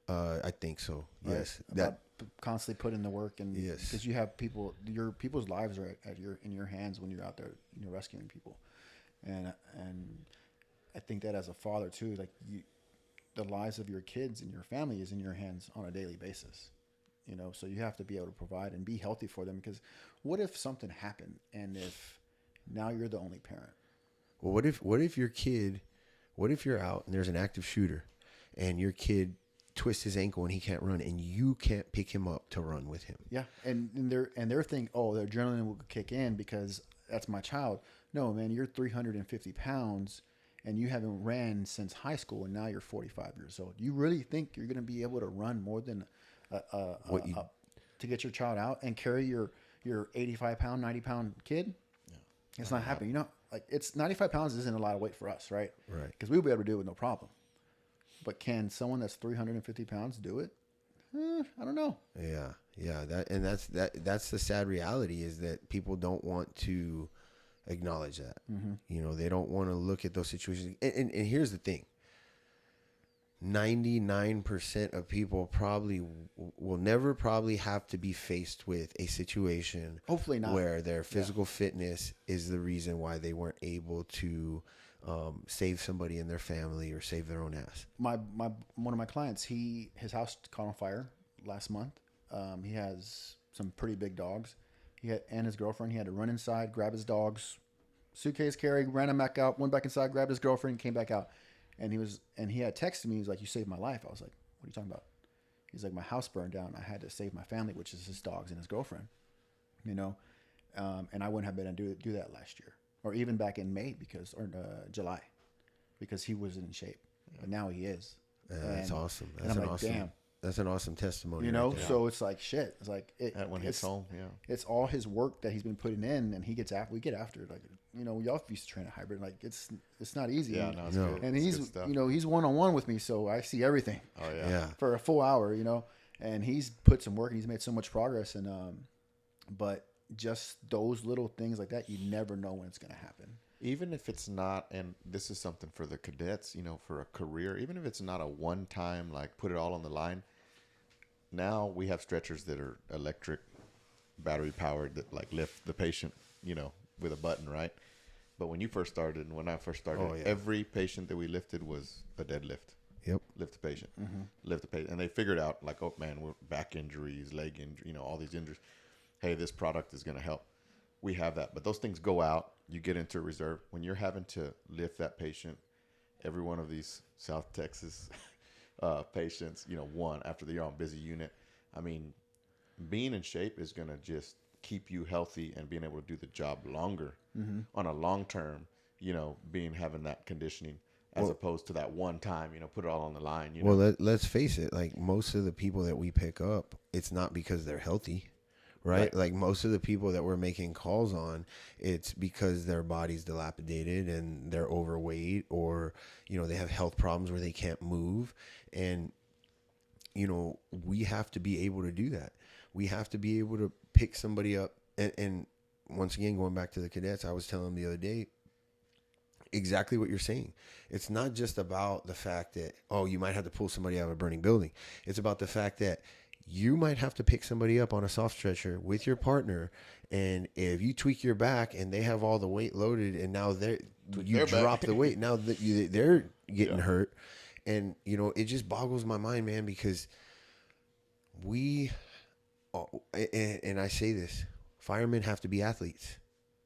I think so. Right. Yes. About constantly put in the work, and Yes. because you have people's lives are in your hands when you're out there, you're rescuing people, and I think that as a father too, like the lives of your kids and your family is in your hands on a daily basis, you know. So you have to be able to provide and be healthy for them, because what if something happened and if now you're the only parent? Well, what if you're out and there's an active shooter and your kid twists his ankle and he can't run and you can't pick him up to run with him? Yeah, and they're thinking, oh, their adrenaline will kick in because that's my child. No, man, you're 350 pounds and you haven't ran since high school, and now you're 45 years old. You really think you're going to be able to run more than to get your child out and carry your 85 pound, 90 pound kid? Yeah. It's not happening. You know, like, it's 95 pounds isn't a lot of weight for us, right? Right. Because we'll be able to do it with no problem. But can someone that's 350 pounds do it? I don't know. Yeah. That's the sad reality, is that people don't want to acknowledge that. You know, they don't want to look at those situations. And here's the thing. 99% of people probably will never have to be faced with a situation, hopefully not, where their physical fitness is the reason why they weren't able to save somebody in their family or save their own ass. One of my clients, his house caught on fire last month. He has some pretty big dogs. And his girlfriend. He had to run inside, grab his dogs, suitcase carry, ran him back out, went back inside, grabbed his girlfriend, came back out. And he had texted me. He was like, "You saved my life." I was like, "What are you talking about?" He's like, "My house burned down. I had to save my family, which is his dogs and his girlfriend, you know, and I wouldn't have been able to do that last year, or even back in May or July, because he wasn't in shape, but now he is." That's awesome. That's an awesome testimony. You know, right there. so it's like shit. It's like That one hits home. Yeah. It's all his work that he's been putting in, and we get after it. Like, you know, y'all used to train a hybrid. Like, it's not easy. Yeah, no, it's good. And it's he's good stuff. you know, he's one-on-one with me, so I see everything. Oh yeah. Yeah. For a full hour, you know, and he's put some work and he's made so much progress, and but just those little things like that, you never know when it's gonna happen. Even if it's not, and this is something for the cadets, you know, for a career, even if it's not a one-time, like, put it all on the line. Now we have stretchers that are electric, battery powered, that like lift the patient, you know, with a button, right? But when you first started, and when I first started, every patient that we lifted was a deadlift. Yep. Lift the patient, lift the patient, and they figured out, like, oh man, we're back injuries, leg injury, you know, all these injuries. Hey, this product is going to help. We have that, but those things go out. You get into reserve when you're having to lift that patient. Every one of these South Texas patients, you know, one after you're on busy unit. I mean, being in shape is going to just keep you healthy and being able to do the job longer on a long term, you know, having that conditioning as opposed to that one time, you know, put it all on the line. You know? Well, let's face it. Like, most of the people that we pick up, it's not because they're healthy. Right? Like, most of the people that we're making calls on, it's because their body's dilapidated and they're overweight, or, you know, they have health problems where they can't move. And, you know, we have to be able to do that. We have to be able to pick somebody up. And once again, going back to the cadets, I was telling them the other day exactly what you're saying. It's not just about the fact that, oh, you might have to pull somebody out of a burning building. It's about the fact that you might have to pick somebody up on a soft stretcher with your partner, and if you tweak your back and they have all the weight loaded, and now you drop the weight, now that they're getting hurt, and you know, it just boggles my mind, man, because and I say this, firemen have to be athletes.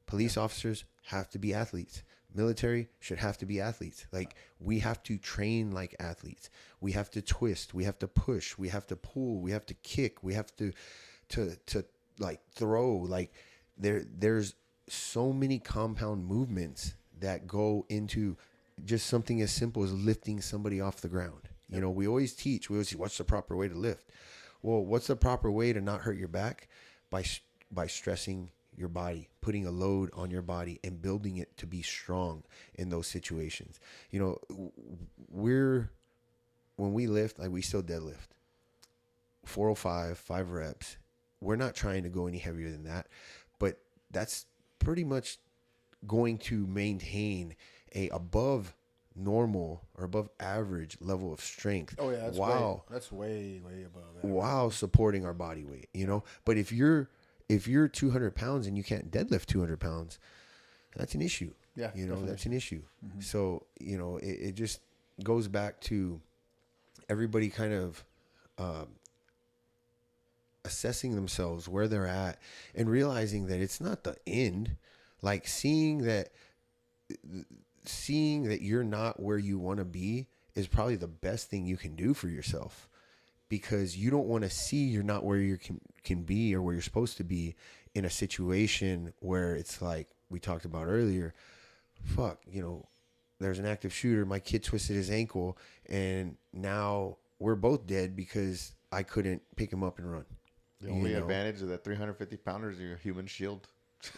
Police officers have to be athletes. Military should have to be athletes. Like, we have to train like athletes. We have to twist. We have to push. We have to pull. We have to kick. We have to like throw. Like, there's so many compound movements that go into just something as simple as lifting somebody off the ground. You know, we always say, what's the proper way to lift? Well, what's the proper way to not hurt your back? By stressing your body, putting a load on your body and building it to be strong in those situations. You know, when we lift, like, we still deadlift 405, 5 reps. We're not trying to go any heavier than that, but that's pretty much going to maintain a above normal or above average level of strength. Oh yeah, that's way above that. While supporting our body weight, you know. But if you're 200 pounds and you can't deadlift 200 pounds, that's an issue. Yeah, you know, definitely. that's an issue. Mm-hmm. So, you know, it just goes back to everybody kind of assessing themselves, where they're at, and realizing that it's not the end. Like, seeing that you're not where you want to be is probably the best thing you can do for yourself, because you don't want to see you're not where you can be or where you're supposed to be in a situation where it's like we talked about earlier. Fuck, you know, there's an active shooter. My kid twisted his ankle, and now we're both dead because I couldn't pick him up and run. The only advantage of that 350 pounder is your human shield.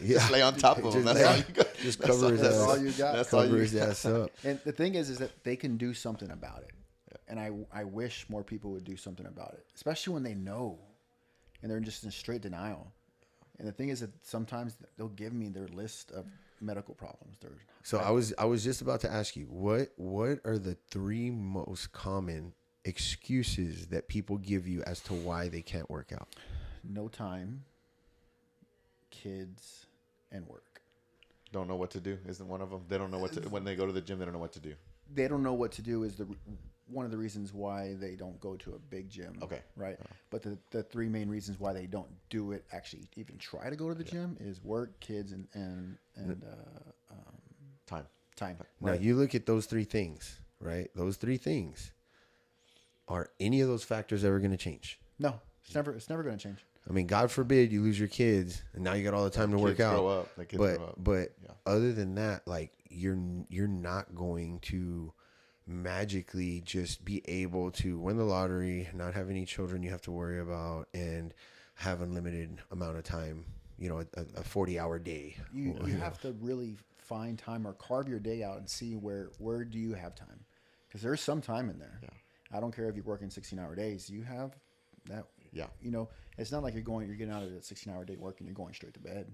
Yeah. Just lay on top of him. That's all you got. Just cover his ass. That's all you got. That's all Cover you his got. ass up. And the thing is that they can do something about it. And I wish more people would do something about it, especially when they know and they're just in straight denial. And the thing is that sometimes they'll give me their list of medical problems. So I was just about to ask you, what are the 3 most common excuses that people give you as to why they can't work out? No time, kids, and work. Don't know what to do isn't one of them. They don't know what to, when they go to the gym, they don't know what to do. They don't know what to do is one of the reasons why they don't go to a big gym. Okay. Right. But the 3 main reasons why they don't do it, actually even try to go to the gym, is work, kids, and Time. Now, you look at those 3 things, right? Those 3 things. Are any of those factors ever going to change? No, it's never going to change. I mean, God forbid you lose your kids and now you got all the time to work out. Grow up. The kids grow up. But Yeah. other than that, like, you're not going to magically just be able to win the lottery, not have any children you have to worry about, and have unlimited amount of time, you know, a 40-hour day. You have to really find time or carve your day out and see where do you have time, because there's some time in there. Yeah. I don't care if you're working 16-hour days. You have that. Yeah. You know, it's not like you're getting out of that 16-hour day work and you're going straight to bed.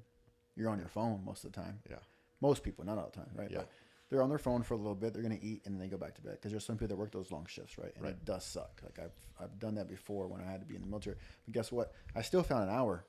You're on your phone most of the time. Yeah. Most people, not all the time, right? Yeah. But they're on their phone for a little bit. They're going to eat and then they go back to bed, because there's some people that work those long shifts, right? And it does suck. Like, I've done that before when I had to be in the military. But guess what? I still found an hour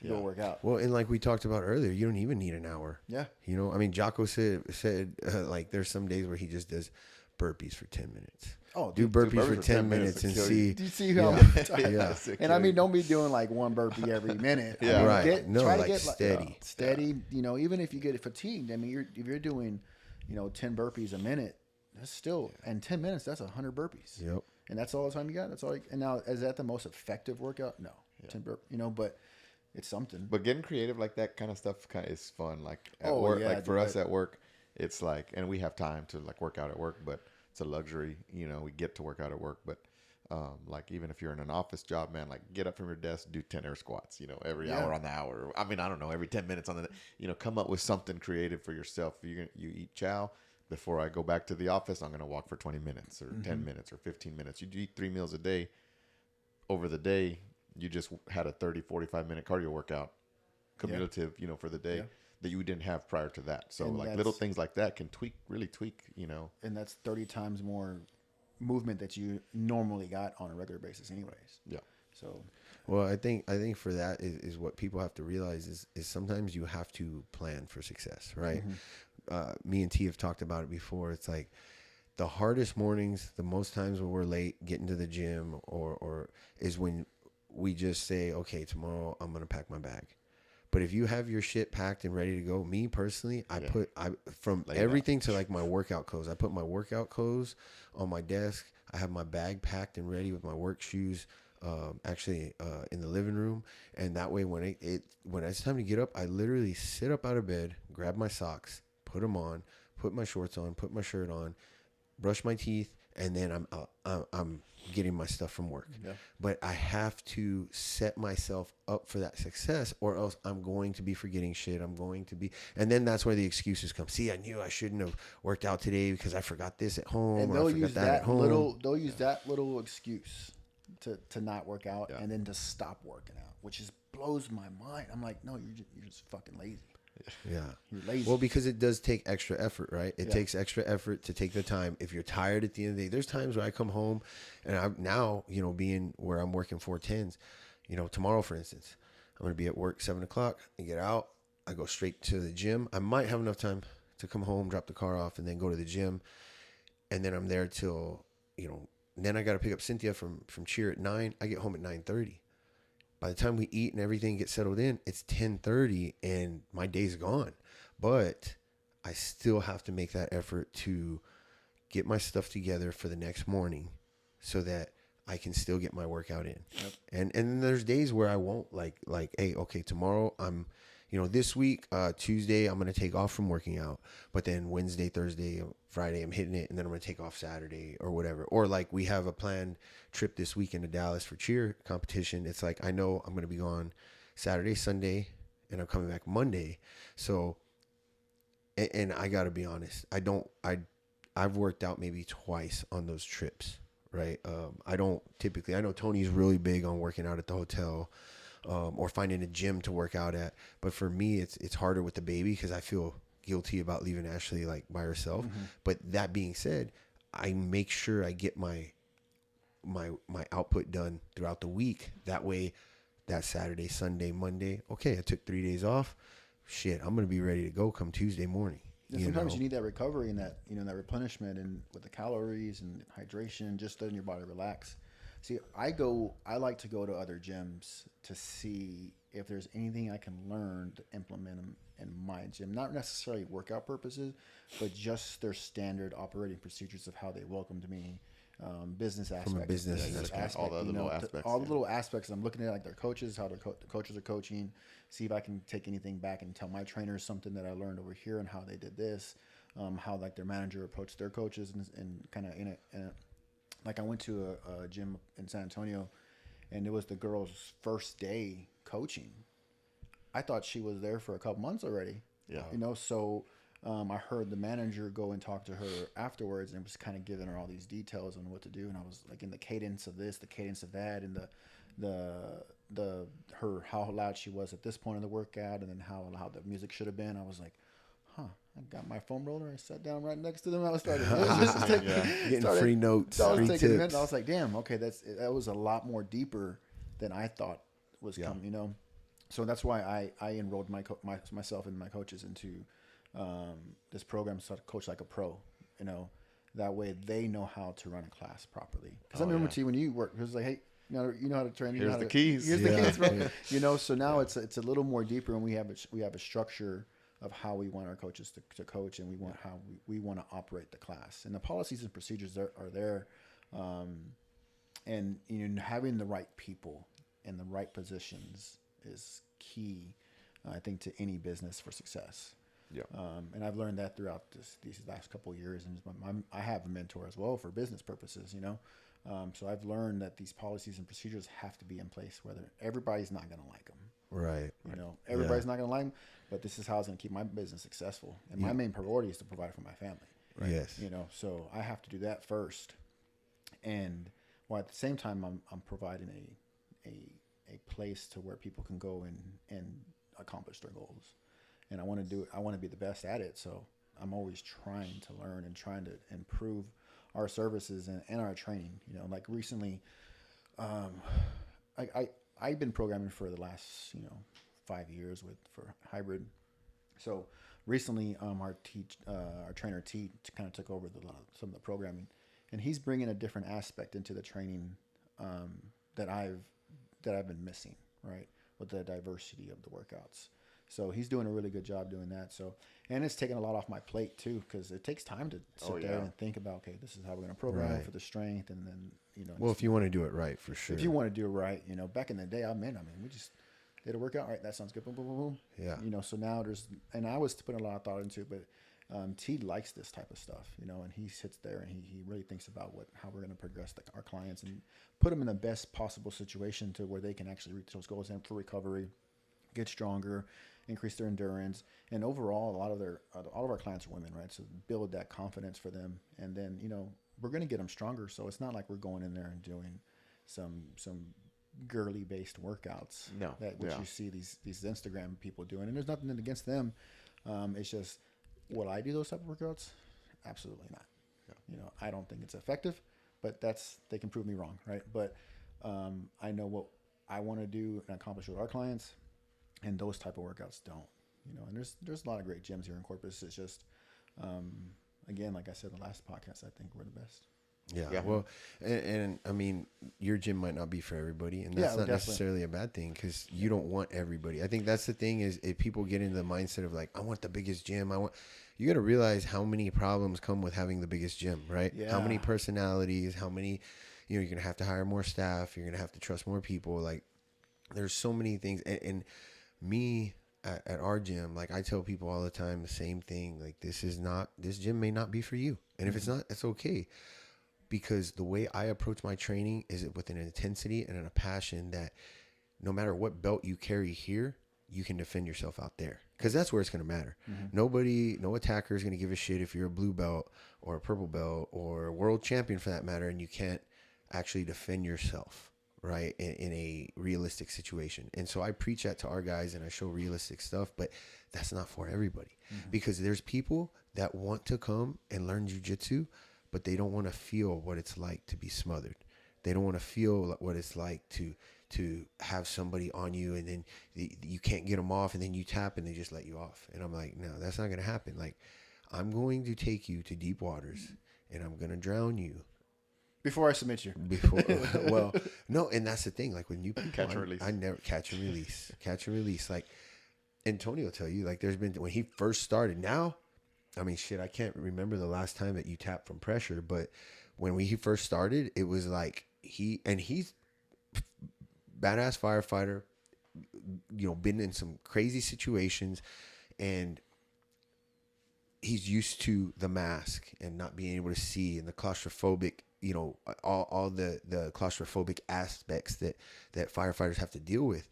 to go work out. Well, and like we talked about earlier, you don't even need an hour. Yeah. You know, I mean, Jocko said like, there's some days where he just does burpees for 10 minutes. Oh, do burpees for 10 minutes and see. Do you see how many times? Yeah. And I mean, don't be doing like one burpee every minute. Yeah. I mean, Right. No, try to like get steady. steady. You know, even if you get fatigued, I mean, if you're doing, 10 burpees a minute, that's still, and 10 minutes, that's 100 burpees. Yep. And that's all the time you got. That's all. And now, is that the most effective workout? No, 10 burpees. But it's something. But getting creative like that kind of stuff is fun. Like at Oh, work, yeah, like for dude, us at work, it's like, and we have time to like work out at work, but it's a luxury. We get to work out at work, but like even if you're in an office job, man, like get up from your desk, do 10 air squats, every hour on the hour. I mean, I don't know, every 10 minutes on the, come up with something creative for yourself. You eat chow. Before I go back to the office, I'm going to walk for 20 minutes or 10 minutes or 15 minutes. You eat 3 meals a day. Over the day, you just had a 30, 45-minute cardio workout, cumulative, for the day that you didn't have prior to that. So And like little things like that can really tweak. And that's 30 times more movement that you normally got on a regular basis anyways. Yeah. So, Well, I think for that is what people have to realize is sometimes you have to plan for success, right? Me and T have talked about it before. It's like the hardest mornings, the most times when we're late getting to the gym or is when we just say, okay, tomorrow I'm gonna pack my bag. But if you have your shit packed and ready to go, me personally, I from Lay it everything to like my workout clothes. I put my workout clothes on my desk. I have my bag packed and ready with my work shoes. In the living room, and that way when when it's time to get up, I literally sit up out of bed, grab my socks, put them on, put my shorts on, put my shirt on, brush my teeth, and then I'm getting my stuff from work. Yeah. But I have to set myself up for that success, or else I'm going to be forgetting shit. And then that's where the excuses come. See, I knew I shouldn't have worked out today because I forgot this at home, And or they'll I forgot use that at home. they'll use that little excuse to not work out, Yeah. and then to stop working out, which just blows my mind. I'm like, no, you're just fucking lazy. Yeah. You're lazy. Well, because it does take extra effort, right? It Yeah. takes extra effort to take the time. If you're tired at the end of the day, there's times where I come home and I'm now, being where I'm working 410s, tomorrow, for instance, I'm going to be at work 7:00. I get out, I go straight to the gym. I might have enough time to come home, drop the car off, and then go to the gym. And then I'm there till, then I got to pick up Cynthia from cheer at 9. I get home at 9:30. By the time we eat and everything gets settled in, it's 10:30 and my day's gone. But I still have to make that effort to get my stuff together for the next morning so that I can still get my workout in. Yep. And then there's days where I won't like, hey, okay, tomorrow I'm, this week, Tuesday, I'm going to take off from working out, but then Wednesday, Thursday, Friday, I'm hitting it. And then I'm going to take off Saturday or whatever. Or like we have a planned trip this weekend to Dallas for cheer competition. It's like, I know I'm going to be gone Saturday, Sunday, and I'm coming back Monday. So, and I got to be honest, I've worked out maybe twice on those trips, right? I know Tony's really big on working out at the hotel, or finding a gym to work out at. But for me, it's harder with the baby because I feel guilty about leaving Ashley like by herself. Mm-hmm. But that being said, I make sure I get my output done throughout the week. That way, that Saturday, Sunday, Monday, okay, I took 3 days off. Shit, I'm gonna be ready to go come Tuesday morning. And sometimes you need that recovery and that that replenishment, and with the calories and hydration, just letting your body relax. See, I like to go to other gyms to see if there's anything I can learn to implement them in my gym. Not necessarily workout purposes, but just their standard operating procedures of how they welcomed me, business aspects. From a business aspect, all the other little aspects, all the little aspects. I'm looking at like their coaches, how the coaches are coaching, see if I can take anything back and tell my trainers something that I learned over here and how they did this, how like their manager approached their coaches, and kind of in a like I went to a gym in San Antonio, and it was the girl's first day coaching. I thought she was there for a couple months already. Yeah. So I heard the manager go and talk to her afterwards, and was kind of giving her all these details on what to do. And I was like, in the cadence of this, the cadence of that, and how loud she was at this point in the workout, and then how loud the music should have been. I was like, I got my foam roller. I sat down right next to them. I was starting getting free notes, free tips. I was like, damn, okay, that was a lot more deeper than I thought was coming. So that's why I enrolled myself and my coaches into this program, so Coach Like a Pro. That way they know how to run a class properly. Because I remember when you worked, it was like, hey, you know how to train. Here's the keys. Here's the keys, bro. So now it's a little more deeper, and we have a structure of how we want our coaches to coach, and we want how we want to operate the class, and the policies and procedures are there, and having the right people in the right positions is key, I think, to any business for success. Yeah. And I've learned that throughout these last couple of years, and I have a mentor as well for business purposes. So I've learned that these policies and procedures have to be in place, whether everybody's not going to like them. Right. Everybody's not going to like them, but this is how it's going to keep my business successful. And my main priority is to provide for my family. Right. Yes. So I have to do that first. And while at the same time, I'm providing a place to where people can go and accomplish their goals. And I want to do it. I want to be the best at it. So I'm always trying to learn and trying to improve our services and our training. Like recently, I've been programming for the last 5 years for hybrid. So recently, our trainer T kind of took over some of the programming, and he's bringing a different aspect into the training that that I've been missing, right? With the diversity of the workouts. So he's doing a really good job doing that. So, and it's taking a lot off my plate too, because it takes time to sit there and think about, okay, this is how we're going to program for the strength, and then Well, if you want to do it right, for sure. if you want to do it right, back in the day, we just did a workout, right? That sounds good, boom, boom, boom, boom. Yeah. So now and I was putting a lot of thought into it, but T likes this type of stuff, and he sits there and he really thinks about how we're going to progress our clients and put them in the best possible situation to where they can actually reach those goals and for recovery, get stronger, increase their endurance, and overall, all of our clients are women, right? So build that confidence for them, and then we're going to get them stronger. So it's not like we're going in there and doing some girly based workouts. No, you see these Instagram people doing, and there's nothing against them. It's just, will I do those type of workouts? Absolutely not. No. I don't think it's effective, but they can prove me wrong, right? But I know what I want to do and accomplish with our clients. And those type of workouts don't, and there's a lot of great gyms here in Corpus. It's just, again, like I said, the last podcast, I think we're the best. Yeah. Well, and I mean, your gym might not be for everybody, and that's not necessarily a bad thing, because you don't want everybody. I think that's the thing is if people get into the mindset of like, I want the biggest gym. You got to realize how many problems come with having the biggest gym, right? Yeah. How many personalities, how many, you're going to have to hire more staff. You're going to have to trust more people. Like, there's so many things. And me at our gym, like I tell people all the time the same thing, like this gym may not be for you, and if it's not, it's okay, because the way I approach my training is with an intensity and a passion that no matter what belt you carry here, you can defend yourself out there, because that's where it's going to matter. No attacker is going to give a shit if you're a blue belt or a purple belt or a world champion for that matter, and you can't actually defend yourself, right, in a realistic situation. And so I preach that to our guys, and I show realistic stuff, but that's not for everybody, because there's people that want to come and learn jiu-jitsu, but they don't want to feel what it's like to be smothered. They don't want to feel what it's like to have somebody on you, and then you can't get them off, and then you tap and they just let you off. And I'm like, no, that's not going to happen. Like, I'm going to take you to deep waters, and I'm going to drown you. Before I submit you. Well, no, and that's the thing. Like when you catch and release, I never catch and release. Like Antonio will tell you, like there's been when he first started. Now, I mean, shit, I can't remember the last time that you tapped from pressure, but when he first started, it was like he's badass firefighter. Been in some crazy situations, and he's used to the mask and not being able to see, and the claustrophobic. All the claustrophobic aspects that firefighters have to deal with.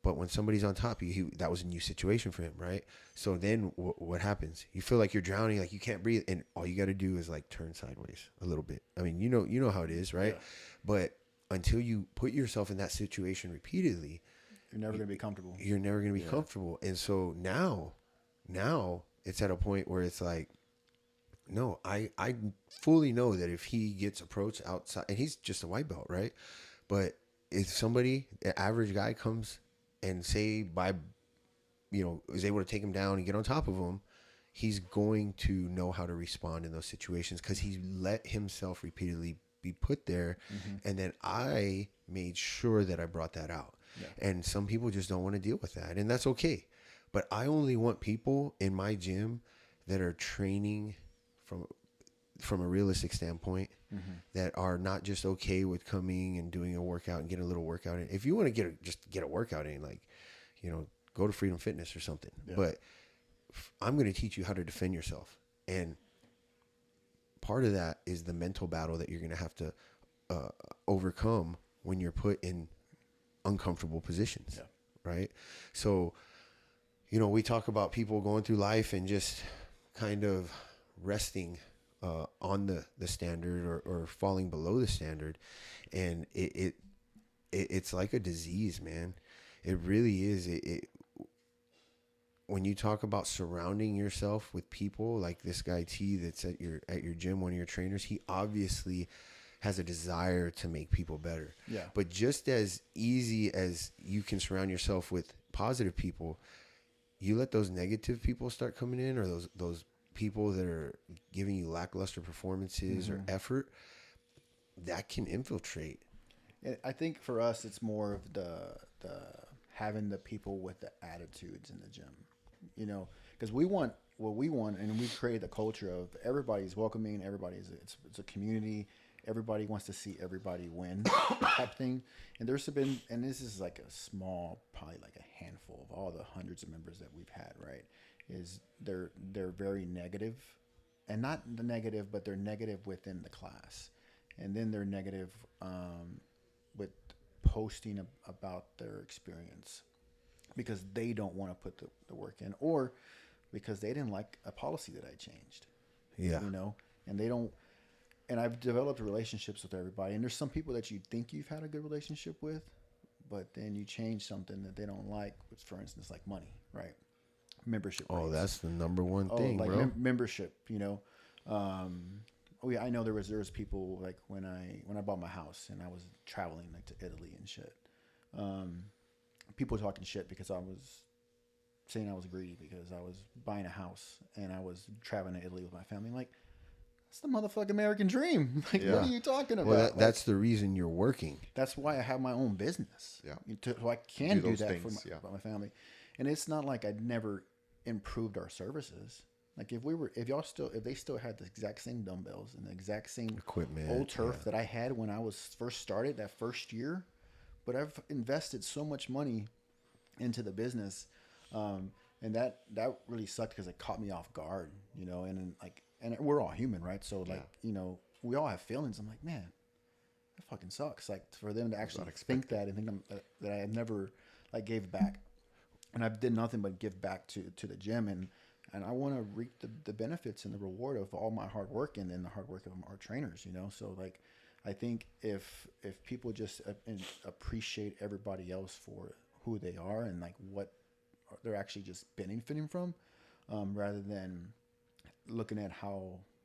But when somebody's on top of you, that was a new situation for him, right? So then what happens? You feel like you're drowning, like you can't breathe, and all you got to do is like turn sideways a little bit. I mean, you know how it is, right? Yeah. But until you put yourself in that situation repeatedly, you're never going to be comfortable. You're never going to be comfortable. And so now it's at a point where it's like, no, I fully know that if he gets approached outside, and he's just a white belt, right? But if somebody, an average guy, comes and is able to take him down and get on top of him, he's going to know how to respond in those situations, because he let himself repeatedly be put there. And then I made sure that I brought that out. Yeah. And some people just don't want to deal with that, and that's okay. But I only want people in my gym that are training from a realistic standpoint, that are not just okay with coming and doing a workout and getting a little workout in. If you want to get a workout in, like, go to Freedom Fitness or something. Yeah. But I'm going to teach you how to defend yourself. And part of that is the mental battle that you're going to have to overcome when you're put in uncomfortable positions. Yeah. Right? So, we talk about people going through life and just kind of resting on the standard or falling below the standard, and it's like a disease, man. It really is. When you talk about surrounding yourself with people like this guy T that's at your gym, one of your trainers, he obviously has a desire to make people better. Yeah. But just as easy as you can surround yourself with positive people, you let those negative people start coming in, or those people that are giving you lackluster performances or effort, that can infiltrate. I think for us, it's more of the having the people with the attitudes in the gym, you know, because we want what we want, and we create the culture of everybody's welcoming, it's a community, everybody wants to see everybody win type thing, and there's been, and this is like a small, probably like a handful of all the hundreds of members that we've had, right? Is they're very negative, and not the negative, but they're negative within the class, and then they're negative. With posting about their experience because they don't want to put the work in, or because they didn't like a policy that I changed. Yeah. You know, and they don't, and I've developed relationships with everybody. And there's some people that you think you've had a good relationship with, but then you change something that they don't like, which, for instance, like money, right? Membership. Oh, rates. that's the number one thing, like bro. Membership, you know. Oh yeah, I know there was people like when I bought my house and I was traveling like to Italy and shit. People talking shit because I was saying I was greedy because I was buying a house and I was traveling to Italy with my family. Like, that's the motherfucking American dream. Like, what are you talking about? Well, that's the reason you're working. That's why I have my own business. Yeah. So I can do that things, for my family. And it's not like I'd never improved our services. Like if they still had the exact same dumbbells and the exact same Equipment, old turf that I had when I was first started that first year, but I've invested so much money into the business, and that really sucked because it caught me off guard, you know. And we're all human, right? So you know, we all have feelings. I'm like, man, that fucking sucks. Like for them to actually think that and think that I have never like gave back, and I did nothing but give back to the gym and I want to reap the benefits and the reward of all my hard work and then the hard work of our trainers, you know? So like, I think if people just appreciate everybody else for who they are and like what they're actually just benefiting from, rather than looking at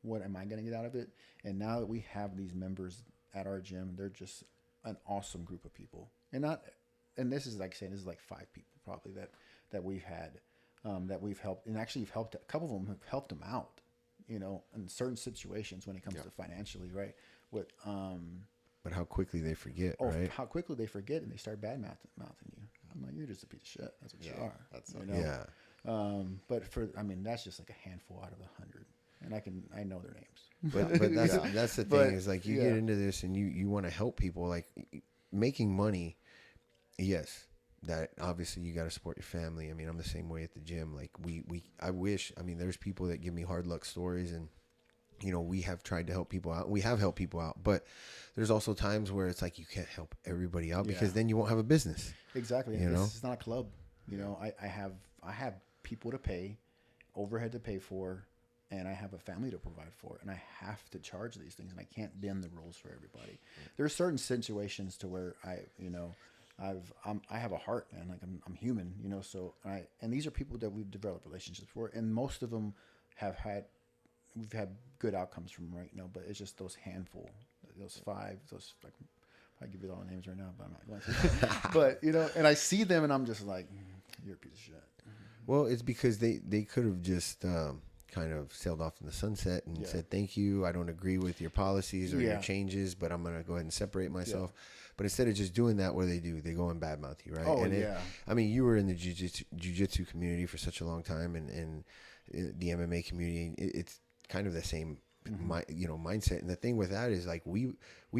what am I going to get out of it? And now that we have these members at our gym, they're just an awesome group of people. And this is like saying, this is like 5 people probably that we've had. That we've helped, and actually helped a couple of them have helped them out, you know, in certain situations when it comes to financially, right? But how quickly they forget, right? How quickly they forget and they start bad mouthing you. I'm like, you're just a piece of shit. That's what you are. That's you know? But that's just like a handful out of 100, and I know their names. But that's the thing is like you get into this and you want to help people, like making money. Yes. That obviously you got to support your family. I mean, I'm the same way at the gym. Like I wish, I mean, there's people that give me hard luck stories and, you know, we have tried to help people out. We have helped people out, but there's also times where it's like, you can't help everybody out because then you won't have a business. Exactly. You know, it's not a club. You know, I have people to pay, overhead to pay for, and I have a family to provide for, and I have to charge these things and I can't bend the rules for everybody. There's certain situations to where I have a heart, man. Like I'm human, you know. So and these are people that we've developed relationships for, and most of them we've had good outcomes from, right? You know, but it's just those handful, those 5, those like I give you all the names right now, but I'm not going to. But you know, and I see them, and I'm just like, you're a piece of shit. Well, it's because they could have just kind of sailed off in the sunset and said, thank you. I don't agree with your policies or your changes, but I'm gonna go ahead and separate myself. Yeah. But instead of just doing that, what do? They go and badmouth you, right? Oh, and I mean, you were in the jiu-jitsu community for such a long time, and the MMA community, it's kind of the same, mindset. And the thing with that is like we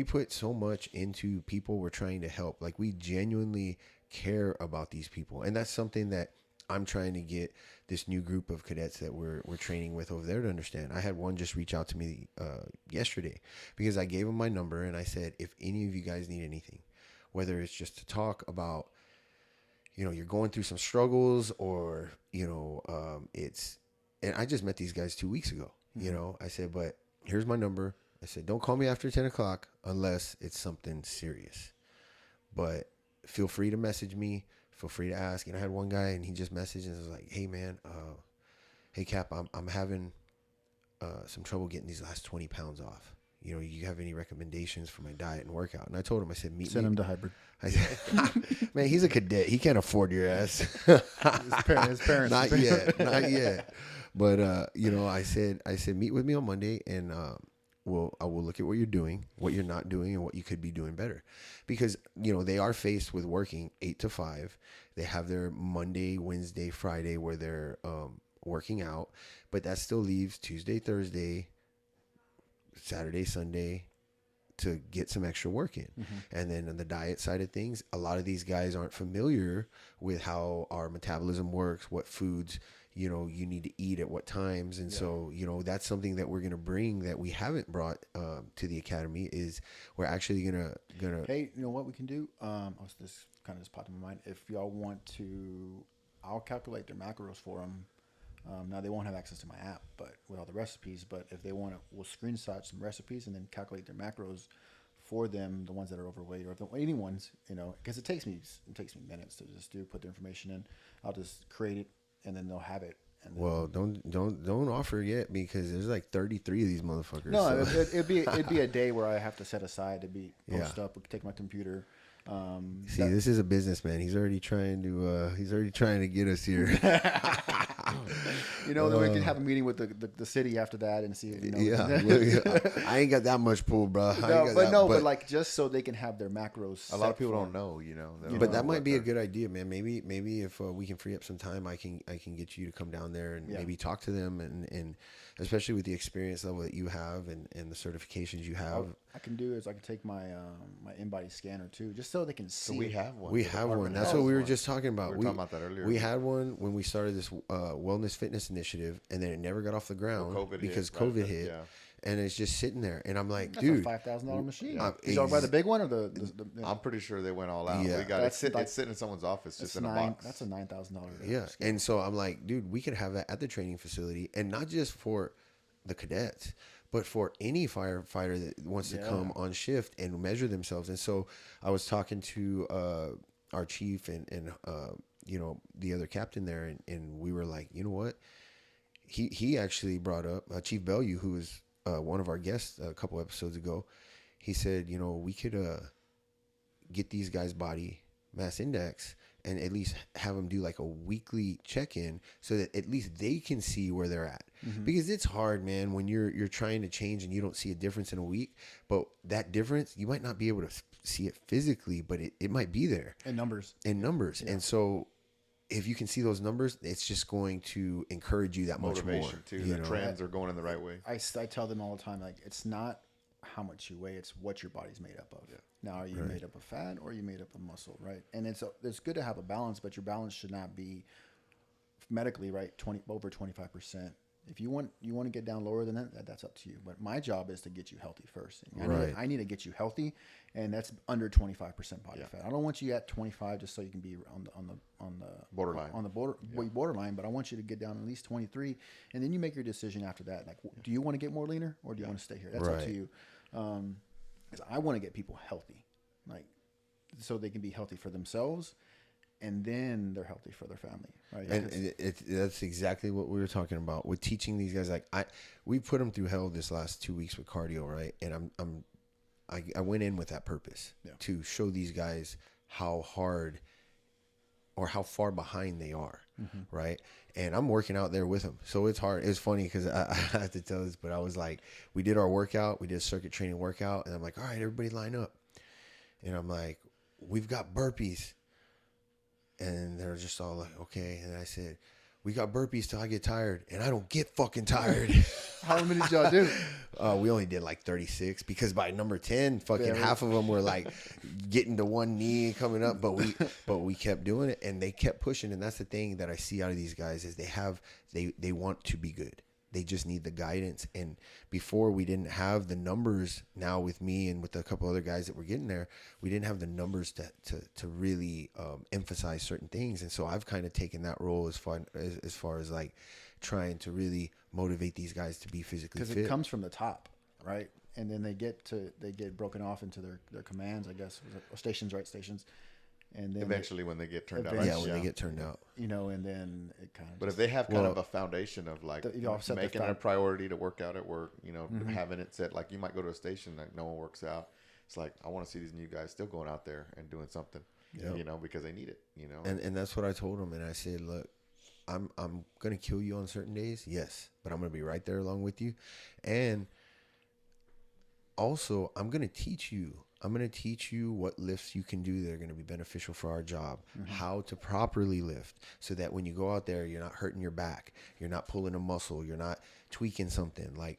put so much into people we're trying to help. Like we genuinely care about these people, and that's something that I'm trying to get this new group of cadets that we're training with over there to understand. I had one just reach out to me yesterday because I gave him my number and I said, if any of you guys need anything, whether it's just to talk about, you know, you're going through some struggles or, you know, and I just met these guys 2 weeks ago, you know, I said, but here's my number. I said, don't call me after 10 o'clock unless it's something serious, but feel free to message me. Feel free to ask. You know, I had one guy and he just messaged and was like, hey man, hey Cap, I'm having some trouble getting these last 20 pounds off. You know, you have any recommendations for my diet and workout? And I told him, I said, send him to Hybrid. I said, man, he's a cadet. He can't afford your ass. his parents. Not yet. But, you know, I said, meet with me on Monday and I will look at what you're doing, what you're not doing, and what you could be doing better, because they are faced with working 8 to 5. They have their Monday, Wednesday, Friday where they're working out, but that still leaves Tuesday, Thursday, Saturday, Sunday to get some extra work in. And then on the diet side of things, a lot of these guys aren't familiar with how our metabolism works, what foods you need to eat at what times. And so that's something that we're going to bring that we haven't brought to the academy. Is we're actually gonna Hey, you know what we can do? This kind of just popped in my mind. If y'all want to, I'll calculate their macros for them. Now they won't have access to my app, but with all the recipes. But if they want to, we'll screenshot some recipes and then calculate their macros for them, the ones that are overweight, or if anyone's, because it takes me minutes to just put the information in. I'll just create it and then they'll have it. And well, don't offer yet, because there's like 33 of these motherfuckers. No, so. it'd be a day where I have to set aside to be post up, take my computer. This is a businessman. He's already trying to get us here. Then we can have a meeting with the city after that and see. I ain't got that much pull, bro. But like just so they can have their macros. A lot of people don't know, But that might be a good idea, man. Maybe if we can free up some time, I can get you to come down there and maybe talk to them, and especially with the experience level that you have and the certifications you have. I can do is I can take my my in-body scanner too, just so they can see. So we have one. We have one. That's what we were just talking about. We were talking about that earlier. We had one when we started this wellness fitness initiative, and then it never got off the ground because COVID hit. Yeah. And it's just sitting there, and I'm like, that's dude, a $5,000 machine. You talking about the big one or the I'm pretty sure they went all out. Yeah. We got it's sitting in someone's office, just in a box. That's a $9,000. Yeah, and so I'm like, dude, we could have that at the training facility, and not just for the cadets, but for any firefighter that wants to come on shift and measure themselves. And so I was talking to our chief and the other captain there, and we were like, you know what? He actually brought up Chief Bellew, who was one of our guests a couple episodes ago. He said, we could get these guys' body mass index and at least have them do like a weekly check-in so that at least they can see where they're at. Because it's hard, man, when you're trying to change and you don't see a difference in a week, but that difference, you might not be able to see it physically, but it might be there. In numbers. Yeah. And so if you can see those numbers, it's just going to encourage you that Motivation much more. Too. The trends are going in the right way. I tell them all the time, like, it's not how much you weigh, it's what your body's made up of. Yeah. Now, are you made up of fat or are you made up of muscle, right? And it's good to have a balance, but your balance should not be medically, right, over 25%. If you want to get down lower than that, that's up to you. But my job is to get you healthy first. I need to get you healthy, and that's under 25% body fat. I don't want you at 25 just so you can be on the borderline. Borderline, but I want you to get down at least 23, and then you make your decision after that. Like, do you want to get more leaner or do you want to stay here? That's up to you. Because I want to get people healthy, like, so they can be healthy for themselves. And then they're healthy for their family, right? And that's exactly what we were talking about with teaching these guys. Like we put them through hell this last 2 weeks with cardio, right? And I went in with that purpose to show these guys how hard or how far behind they are, right? And I'm working out there with them, so it's hard. It's funny because I have to tell this, but I was like, we did our workout, we did a circuit training workout, and I'm like, all right, everybody line up, and I'm like, we've got burpees. And they're just all like, okay. And I said, we got burpees till I get tired. And I don't get fucking tired. How many did y'all do? We only did like 36 because by number 10, fucking half of them were like getting to one knee and coming up. But we kept doing it and they kept pushing. And that's the thing that I see out of these guys is they want to be good. They just need the guidance. And before we didn't have the numbers. Now with me and with a couple other guys that were getting there, we didn't have the numbers to really emphasize certain things. And so I've kind of taken that role as far as like trying to really motivate these guys to be physically fit. Because it comes from the top, right? And then they get broken off into their commands, I guess, or stations, right? Stations. And then eventually when they get turned out. Yeah, when they get turned out. And then it kind of. But if they have kind of a foundation of like making it a priority to work out at work, having it set, like you might go to a station like no one works out. It's like, I want to see these new guys still going out there and doing something, because they need it, And that's what I told them. And I said, look, I'm going to kill you on certain days. Yes. But I'm going to be right there along with you. And also, I'm going to teach you. I'm going to teach you what lifts you can do that are going to be beneficial for our job, how to properly lift so that when you go out there, you're not hurting your back, you're not pulling a muscle, you're not tweaking something. Like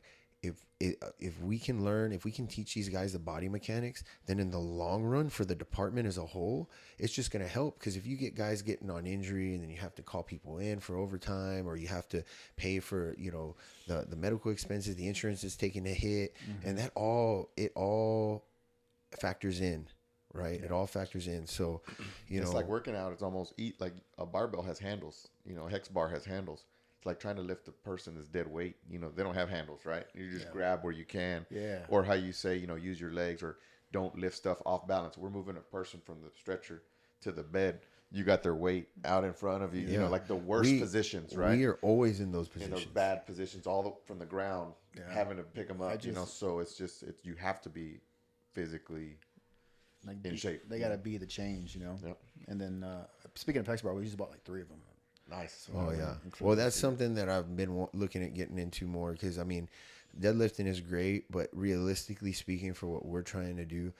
if we can learn, if we can teach these guys the body mechanics, then in the long run for the department as a whole, it's just going to help. Because if you get guys getting on injury and then you have to call people in for overtime, or you have to pay for, the medical expenses, the insurance is taking a hit, and it all factors in, right? It all factors in. So, It's like working out. It's almost like a barbell has handles. A hex bar has handles. It's like trying to lift a person that's dead weight. They don't have handles, right? You just grab where you can. Yeah. Or how you say, use your legs, or don't lift stuff off balance. We're moving a person from the stretcher to the bed. You got their weight out in front of you. Like the worst positions, right? We are always in those positions. In those bad positions, from the ground, having to pick them up. So it's you have to be physically in shape. They got to be the change, Yep. And then speaking of hex bar, we used about like 3 of them. Nice. Oh yeah. Well, that's something that I've been looking at getting into more, because I mean, deadlifting is great, but realistically speaking, for what we're trying to do,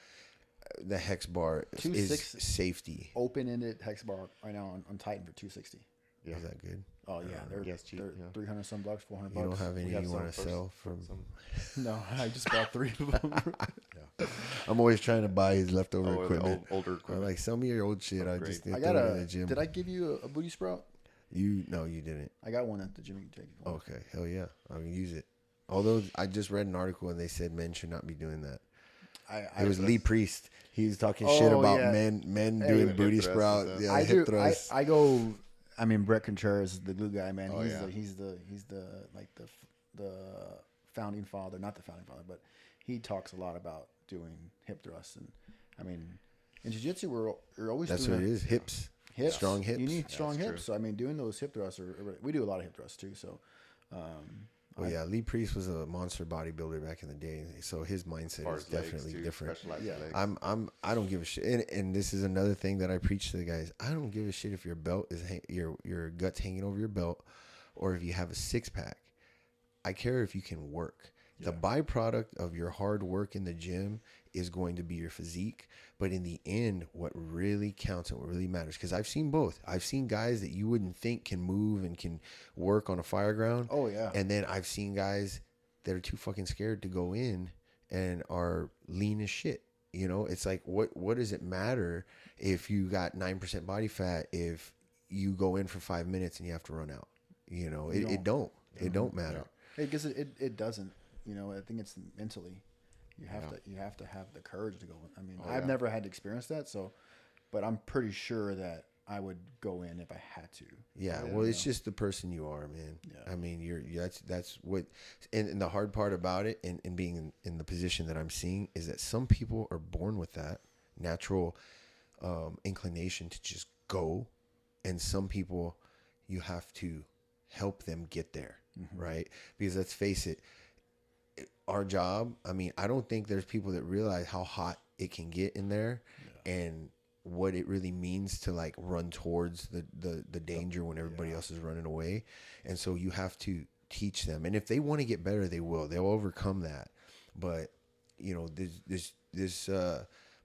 the hex bar is safety. Open-ended hex bar right now on Titan for 260. Yeah. Is that good? Oh yeah, they're cheap, 300 some bucks, 400 bucks. You don't have any you want to sell from? No, I just bought 3 of them. I'm always trying to buy his leftover equipment. Older equipment. I'm like, sell me your old shit. I just I got a gym. Did I give you a booty sprout? No, you didn't. I got one at the gym. You can take it. Okay, hell yeah, I'm gonna use it. Although I just read an article and they said men should not be doing that. It was Lee Priest. He was talking shit about men doing booty sprout. Yeah, hip thrusts. I go. I mean, Brett Contreras is the glue guy, man. He's the founding father, not the founding father, but he talks a lot about doing hip thrusts. And I mean, in jiu-jitsu, we're always that's doing what it is. Hips, strong hips. You need strong hips. True. So I mean, doing those hip thrusts we do a lot of hip thrusts too. So. Well, yeah, Lee Priest was a monster bodybuilder back in the day, so his mindset is definitely different. Yeah, I don't give a shit, and this is another thing that I preach to the guys. I don't give a shit if your belt is your guts hanging over your belt, or if you have a 6-pack. I care if you can work. The byproduct of your hard work in the gym is going to be your physique. But in the end, what really counts and what really matters, because I've seen both. I've seen guys that you wouldn't think can move and can work on a fire ground. Oh, yeah. And then I've seen guys that are too fucking scared to go in and are lean as shit. It's like, what does it matter if you got 9% body fat if you go in for 5 minutes and you have to run out? It don't matter. Because it doesn't. I think it's mentally. You have to have the courage to go. I mean, I've never had to experience that, but I'm pretty sure that I would go in if I had to. Yeah, well, it's just the person you are, man. Yeah. I mean, that's what, and the hard part about it, and being in the position that I'm seeing, is that some people are born with that natural inclination to just go, and some people you have to help them get there, right? Because let's face it. Our job, I mean, I don't think there's people that realize how hot it can get in there and what it really means to like run towards the danger when everybody else is running away. And so you have to teach them. And if they want to get better, they will. They'll overcome that. But, this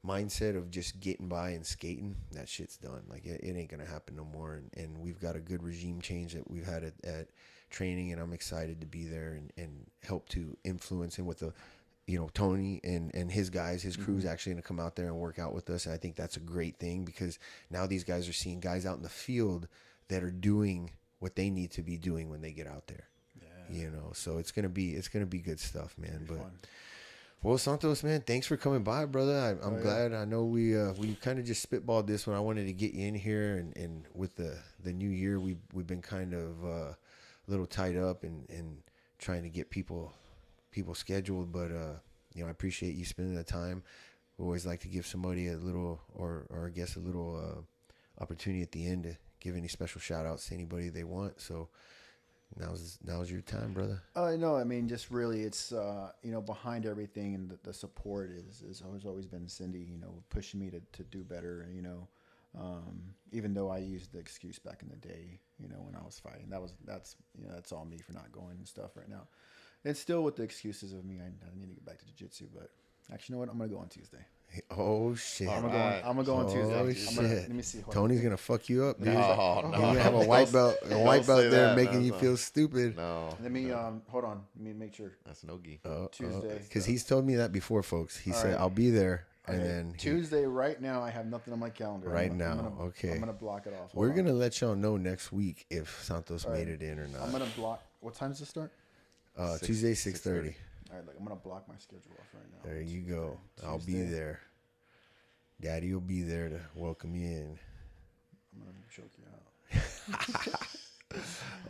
mindset of just getting by and skating, that shit's done. Like it ain't going to happen no more. And we've got a good regime change that we've had at training, and I'm excited to be there and help to influence him with the, Tony and his guys, his crew's actually going to come out there and work out with us. And I think that's a great thing, because now these guys are seeing guys out in the field that are doing what they need to be doing when they get out there. Yeah. So it's going to be good stuff, man. But fun. Well, Santos, man, thanks for coming by, brother. I'm glad. I know we kind of just spitballed this one. I wanted to get you in here, and with the new year, we've been kind of a little tied up and trying to get people scheduled. But I appreciate you spending the time. We always like to give somebody a little, or I guess a little opportunity at the end to give any special shout outs to anybody they want. So now's your time, brother. No, I mean, just really, it's behind everything, and the support has always been Cindy, pushing me to do better. Even though I used the excuse back in the day, when I was fighting, that's all me for not going and stuff right now. It's still with the excuses of me. I need to get back to jiu-jitsu, but actually, you know what? I'm gonna go on Tuesday. Oh shit! I'm gonna go on Tuesday. Oh Let me see. Hold on. Tony's gonna fuck you up, dude. No, He's no. gonna have a white belt, Don't say there, that. making you That's feel stupid. No. Let me hold on. Let me make sure. That's no gi. Tuesday. Because he's told me that before, folks. He said, right. "I'll be there," and Okay, then Tuesday. Right now, I have nothing on my calendar. okay. I'm gonna block it off. We're gonna let y'all know next week if Santos All right. made it in or not. I'm gonna block. What time does it start? Tuesday 6:30. All right, look, I'm gonna block my schedule off right now. There you go. Tuesday. I'll be there. Daddy will be there to welcome you in. I'm gonna choke you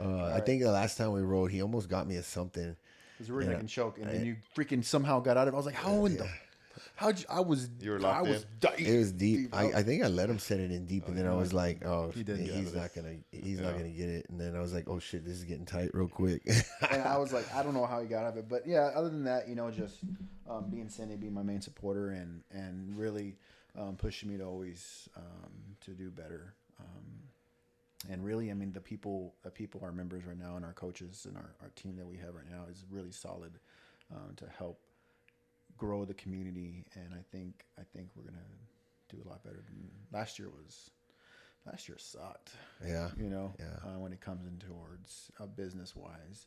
out. I think the last time we rode, he almost got me at something. Because we were making choke, and then you freaking somehow got out of it. I was like, how in the... How'd you... I was... You were locked in? It was deep. I think I let him set it in deep, and then I was like, "Oh, He didn't he's not gonna get it." And then I was like, "Oh shit, this is getting tight real quick." And I was like, I don't know how he got out of it, but yeah. Other than that, just being Cindy, being my main supporter, and really pushing me to always to do better. And really, I mean, the people, our members right now, and our coaches and our team that we have right now is really solid to help grow the community. And I think we're gonna do a lot better than last year was. Last year sucked. Yeah. When it comes in towards business wise,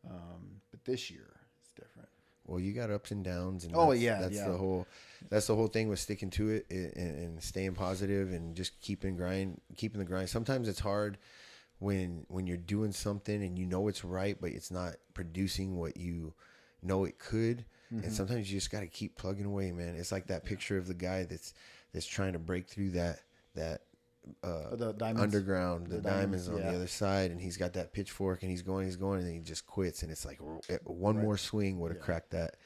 but this year it's different. Well, you got ups and downs, and that's the whole thing with sticking to it and staying positive and just keeping the grind. Sometimes it's hard when you're doing something and you know it's right, but it's not producing what you know it could. And sometimes you just got to keep plugging away, man. It's like that picture of the guy that's trying to break through that the diamonds. Underground, the diamonds on the other side, and he's got that pitchfork, and he's going, and then he just quits, and it's like one more swing would have cracked that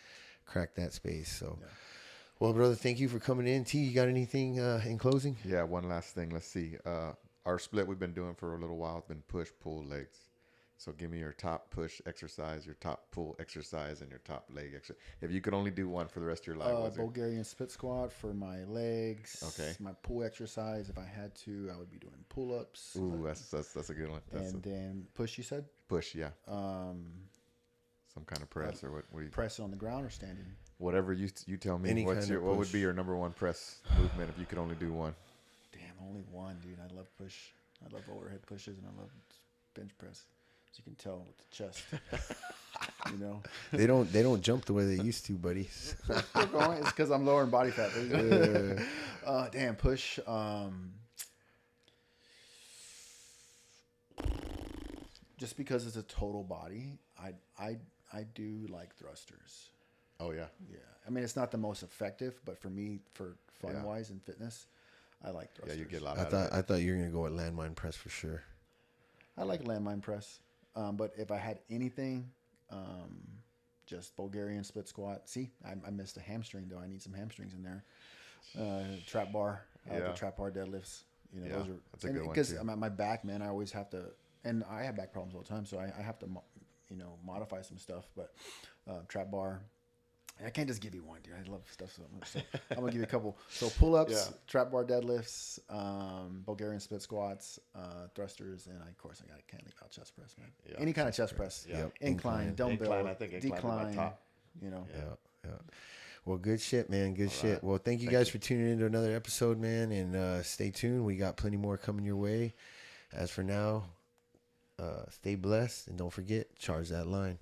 space. So, well, brother, thank you for coming in. T, you got anything in closing? Yeah, one last thing. Let's see. Our split we've been doing for a little while has been push, pull, legs. So give me your top push exercise, your top pull exercise, and your top leg exercise. If you could only do one for the rest of your life, Bulgarian split squat for my legs. Okay. My pull exercise, if I had to, I would be doing pull-ups. Ooh, that's a good one. Then push, you said? Push, yeah. Some kind of press or what? What do you press on the ground or standing? Whatever you tell me. What would be your number one press movement if you could only do one? Damn, only one, dude. I love push. I love overhead pushes, and I love bench press. As you can tell with the chest, they don't jump the way they used to, buddy. We're going. It's because I'm lowering body fat. Damn, push. Just because it's a total body, I do like thrusters. Oh yeah. Yeah, I mean it's not the most effective, but for me, for fun wise and fitness, I like thrusters. Yeah, you get a lot out of it. I thought you were gonna go with landmine press for sure. I like landmine press. But if I had anything, just Bulgarian split squat. See, I missed a hamstring though. I need some hamstrings in there. Trap bar, the trap bar deadlifts. Those are that's a good one because too. my back, man, I always have to, and I have back problems all the time, so I have to, modify some stuff. But trap bar. I can't just give you one, dude. I love stuff so much. So I'm gonna give you a couple. So pull-ups, trap bar deadlifts, Bulgarian split squats, thrusters, and I can't leave out chest press, man. Yeah, any kind of chest press. Yeah. Incline, dumbbell, I think decline. Top. Yeah. Well, good shit, man. Good shit. Right. Well, thank you guys for tuning into another episode, man, and stay tuned. We got plenty more coming your way. As for now, stay blessed, and don't forget, charge that line.